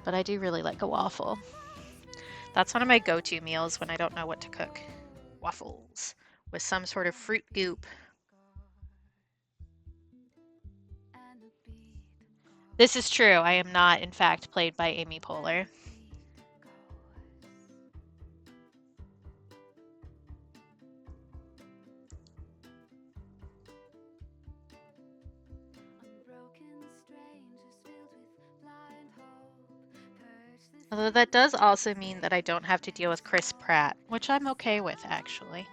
A: but I do really like a waffle. That's one of my go-to meals when I don't know what to cook. Waffles with some sort of fruit goop. This is true. I am not, in fact, played by Amy Poehler. Although that does also mean that I don't have to deal with Chris Pratt, which I'm okay with, actually.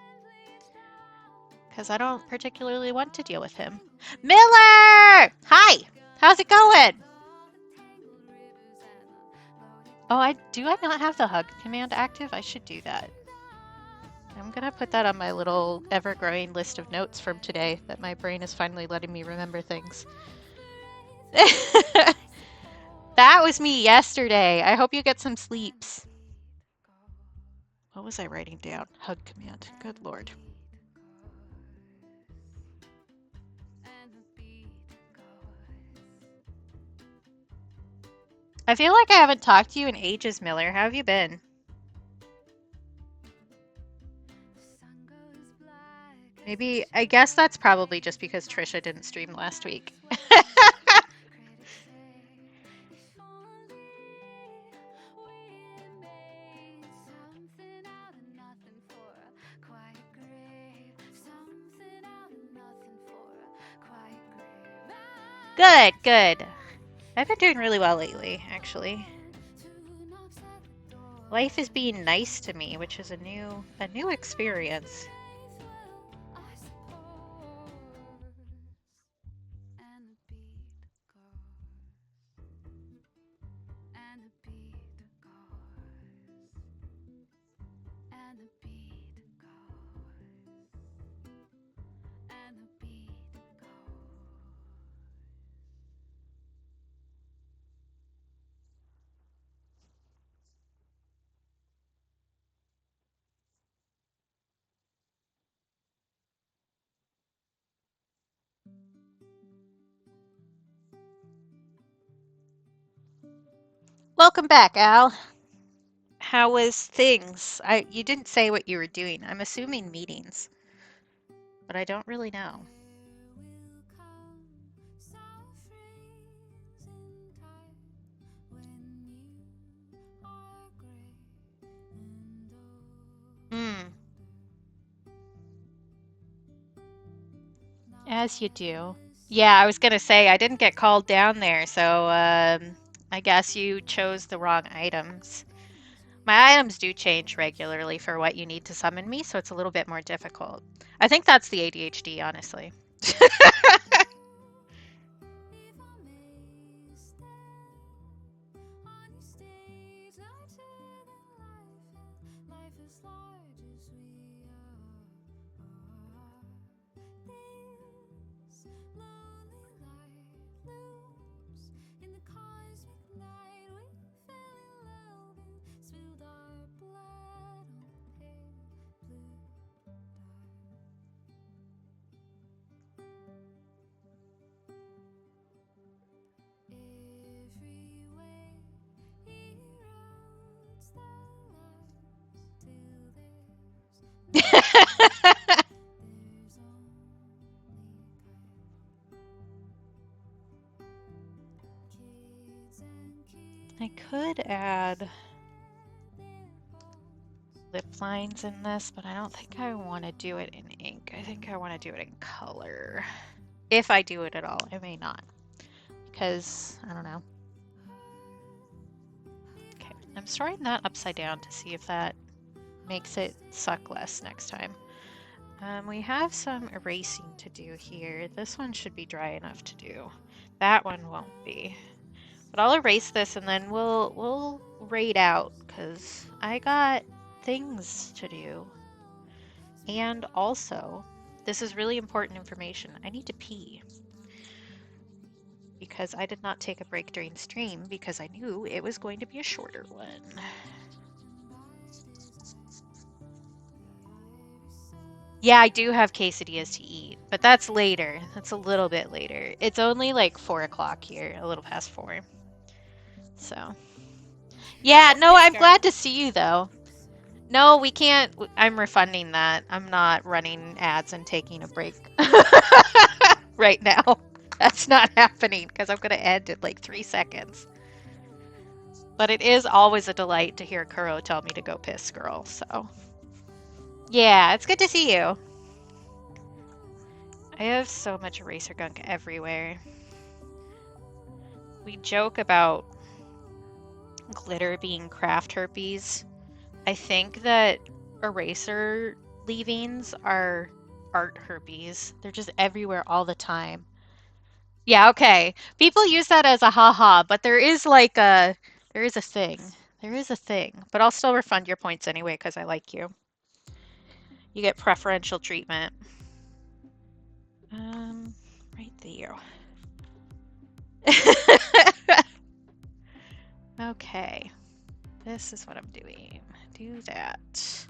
A: Because I don't particularly want to deal with him. Miller! Hi! How's it going? Oh, I not have the hug command active? I should do that. I'm gonna put that on my little ever-growing list of notes from today that my brain is finally letting me remember things. That was me yesterday. I hope you get some sleeps. What was I writing down? Hug command. Good lord. I feel like I haven't talked to you in ages, Miller. How have you been? Maybe, I guess that's probably just because Trisha didn't stream last week. Good, good. I've been doing really well lately, actually. Life is being nice to me, which is a new experience. Welcome back, Al. How was things? You didn't say what you were doing. I'm assuming meetings, but I don't really know. Hmm. As you do. Yeah, I was gonna say I didn't get called down there, so I guess you chose the wrong items. My items do change regularly for what you need to summon me, so it's a little bit more difficult. I think that's the ADHD, honestly. I could add lip lines in this, but I don't think I want to do it in ink. I think I want to do it in color. If I do it at all, I may not. Because, I don't know. Okay, I'm storing that upside down to see if that makes it suck less next time. We have some erasing to do here. This one should be dry enough to do. That one won't be. But I'll erase this and then we'll raid out because I got things to do. And also, this is really important information. I need to pee. Because I did not take a break during stream because I knew it was going to be a shorter one. Yeah, I do have quesadillas to eat, but that's later. That's a little bit later. It's only like 4 o'clock here, a little past 4. So, yeah, no, I'm glad to see you though. No, we can't. I'm refunding that. I'm not running ads and taking a break right now. That's not happening because I'm going to end in like 3 seconds. But it is always a delight to hear Kuro tell me to go piss, girl. So, yeah, it's good to see you. I have so much eraser gunk everywhere. We joke about glitter being craft herpes. I think that eraser leavings are art herpes. They're just everywhere all the time. Yeah, okay. People use that as a haha, but there is like a thing. There is a thing. But I'll still refund your points anyway because I like you. You get preferential treatment. Right there. Okay. This is what I'm doing. Do that.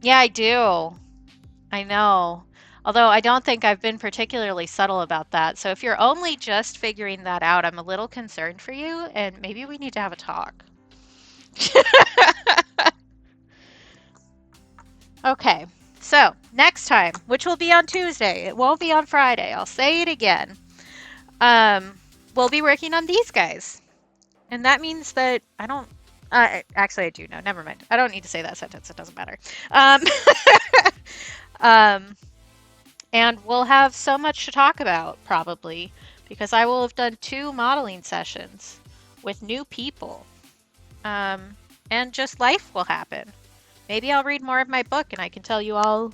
A: Yeah, I do. I know. Although I don't think I've been particularly subtle about that. So if you're only just figuring that out, I'm a little concerned for you, and maybe we need to have a talk. Okay, so next time, which will be on Tuesday, it won't be on Friday. I'll say it again. We'll be working on these guys. And that means that I don't... actually, I do know. Never mind. I don't need to say that sentence. It doesn't matter. And we'll have so much to talk about, probably, because I will have done 2 modeling sessions with new people. And just life will happen. Maybe I'll read more of my book and I can tell you all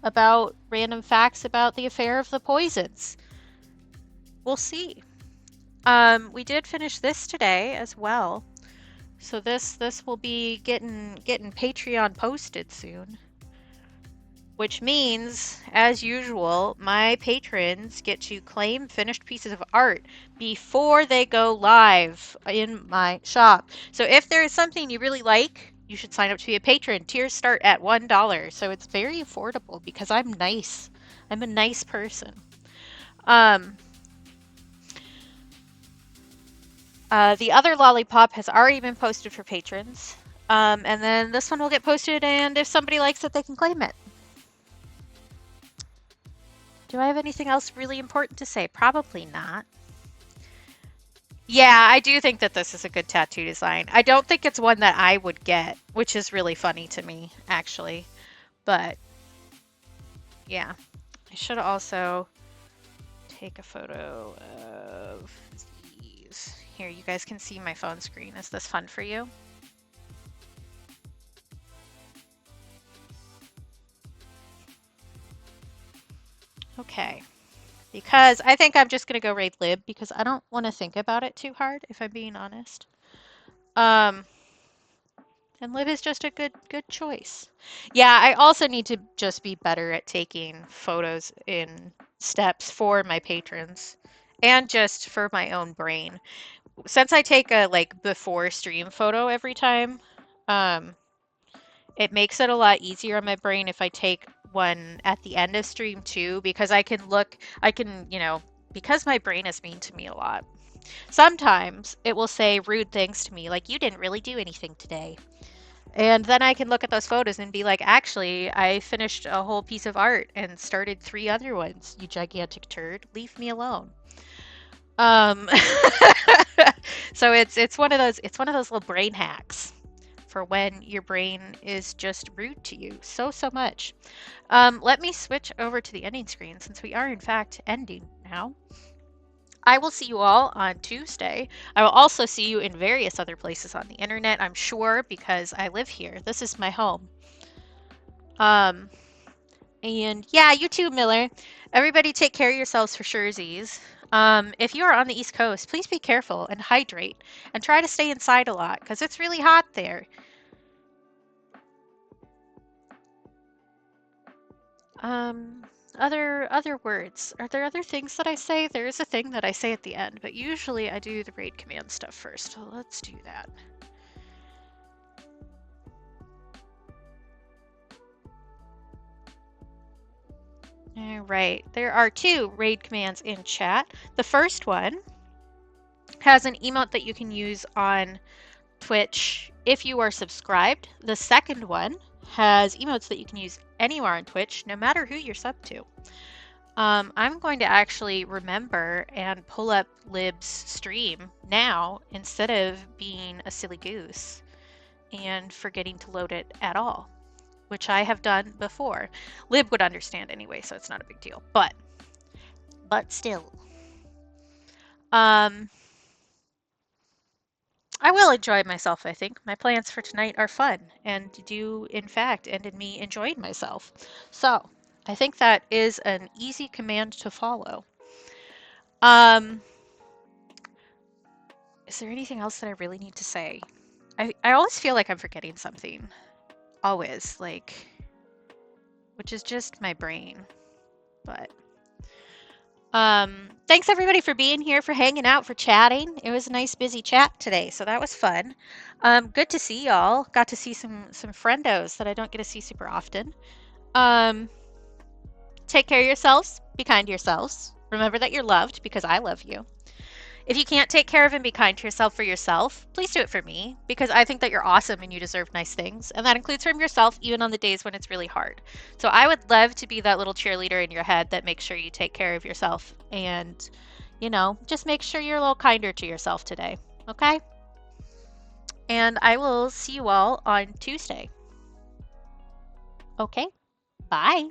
A: about random facts about the affair of the poisons. We'll see. We did finish this today as well. So this will be getting Patreon posted soon. Which means, as usual, my patrons get to claim finished pieces of art before they go live in my shop. So if there is something you really like, you should sign up to be a patron. Tiers start at $1, so it's very affordable because I'm nice. I'm a nice person. The other lollipop has already been posted for patrons. And then this one will get posted, and if somebody likes it, they can claim it. Do I have anything else really important to say? Probably not. Yeah, I do think that this is a good tattoo design. I don't think it's one that I would get, which is really funny to me, actually. But, yeah. I should also take a photo of these. Here, you guys can see my phone screen. Is this fun for you? Okay. Because I think I'm just going to go raid lib because I don't want to think about it too hard, if I'm being honest. And lib is just a good choice. Yeah, I also need to just be better at taking photos in steps for my patrons and just for my own brain. Since I take a like before stream photo every time, it makes it a lot easier on my brain if I take one at the end of stream too, because I can, you know, because my brain is mean to me a lot. Sometimes it will say rude things to me, like, you didn't really do anything today. And then I can look at those photos and be like, actually, I finished a whole piece of art and started 3 other ones, you gigantic turd. Leave me alone. So it's one of those little brain hacks for when your brain is just rude to you so much. Let me switch over to the ending screen since we are in fact ending now. I will see you all on Tuesday. I will also see you in various other places on the internet, I'm sure, because I live here. This is my home. And yeah, you too, Miller. Everybody take care of yourselves for surezies. If you are on the East Coast, please be careful and hydrate and try to stay inside a lot because it's really hot there. Other words. Are there other things that I say? There is a thing that I say at the end, but usually I do the raid command stuff first. So let's do that. All right, there are 2 raid commands in chat. The first one has an emote that you can use on Twitch if you are subscribed. The second one has emotes that you can use anywhere on Twitch, no matter who you're sub to. I'm going to actually remember and pull up Lib's stream now instead of being a silly goose and forgetting to load it at all, which I have done before. Lib would understand anyway, so it's not a big deal, but still. I will enjoy myself, I think. My plans for tonight are fun and do, in fact, end in me enjoying myself. So, I think that is an easy command to follow. Is there anything else that I really need to say? I always feel like I'm forgetting something. Always, like, which is just my brain. But thanks everybody for being here, for hanging out, for chatting. It was a nice busy chat today, so that was fun. Good to see y'all. Got to see some friendos that I don't get to see super often. Take care of yourselves. Be kind to yourselves. Remember that you're loved because I love you. If you can't take care of and be kind to yourself for yourself, please do it for me because I think that you're awesome and you deserve nice things. And that includes from yourself, even on the days when it's really hard. So I would love to be that little cheerleader in your head that makes sure you take care of yourself and, you know, just make sure you're a little kinder to yourself today. Okay? And I will see you all on Tuesday. Okay? Bye.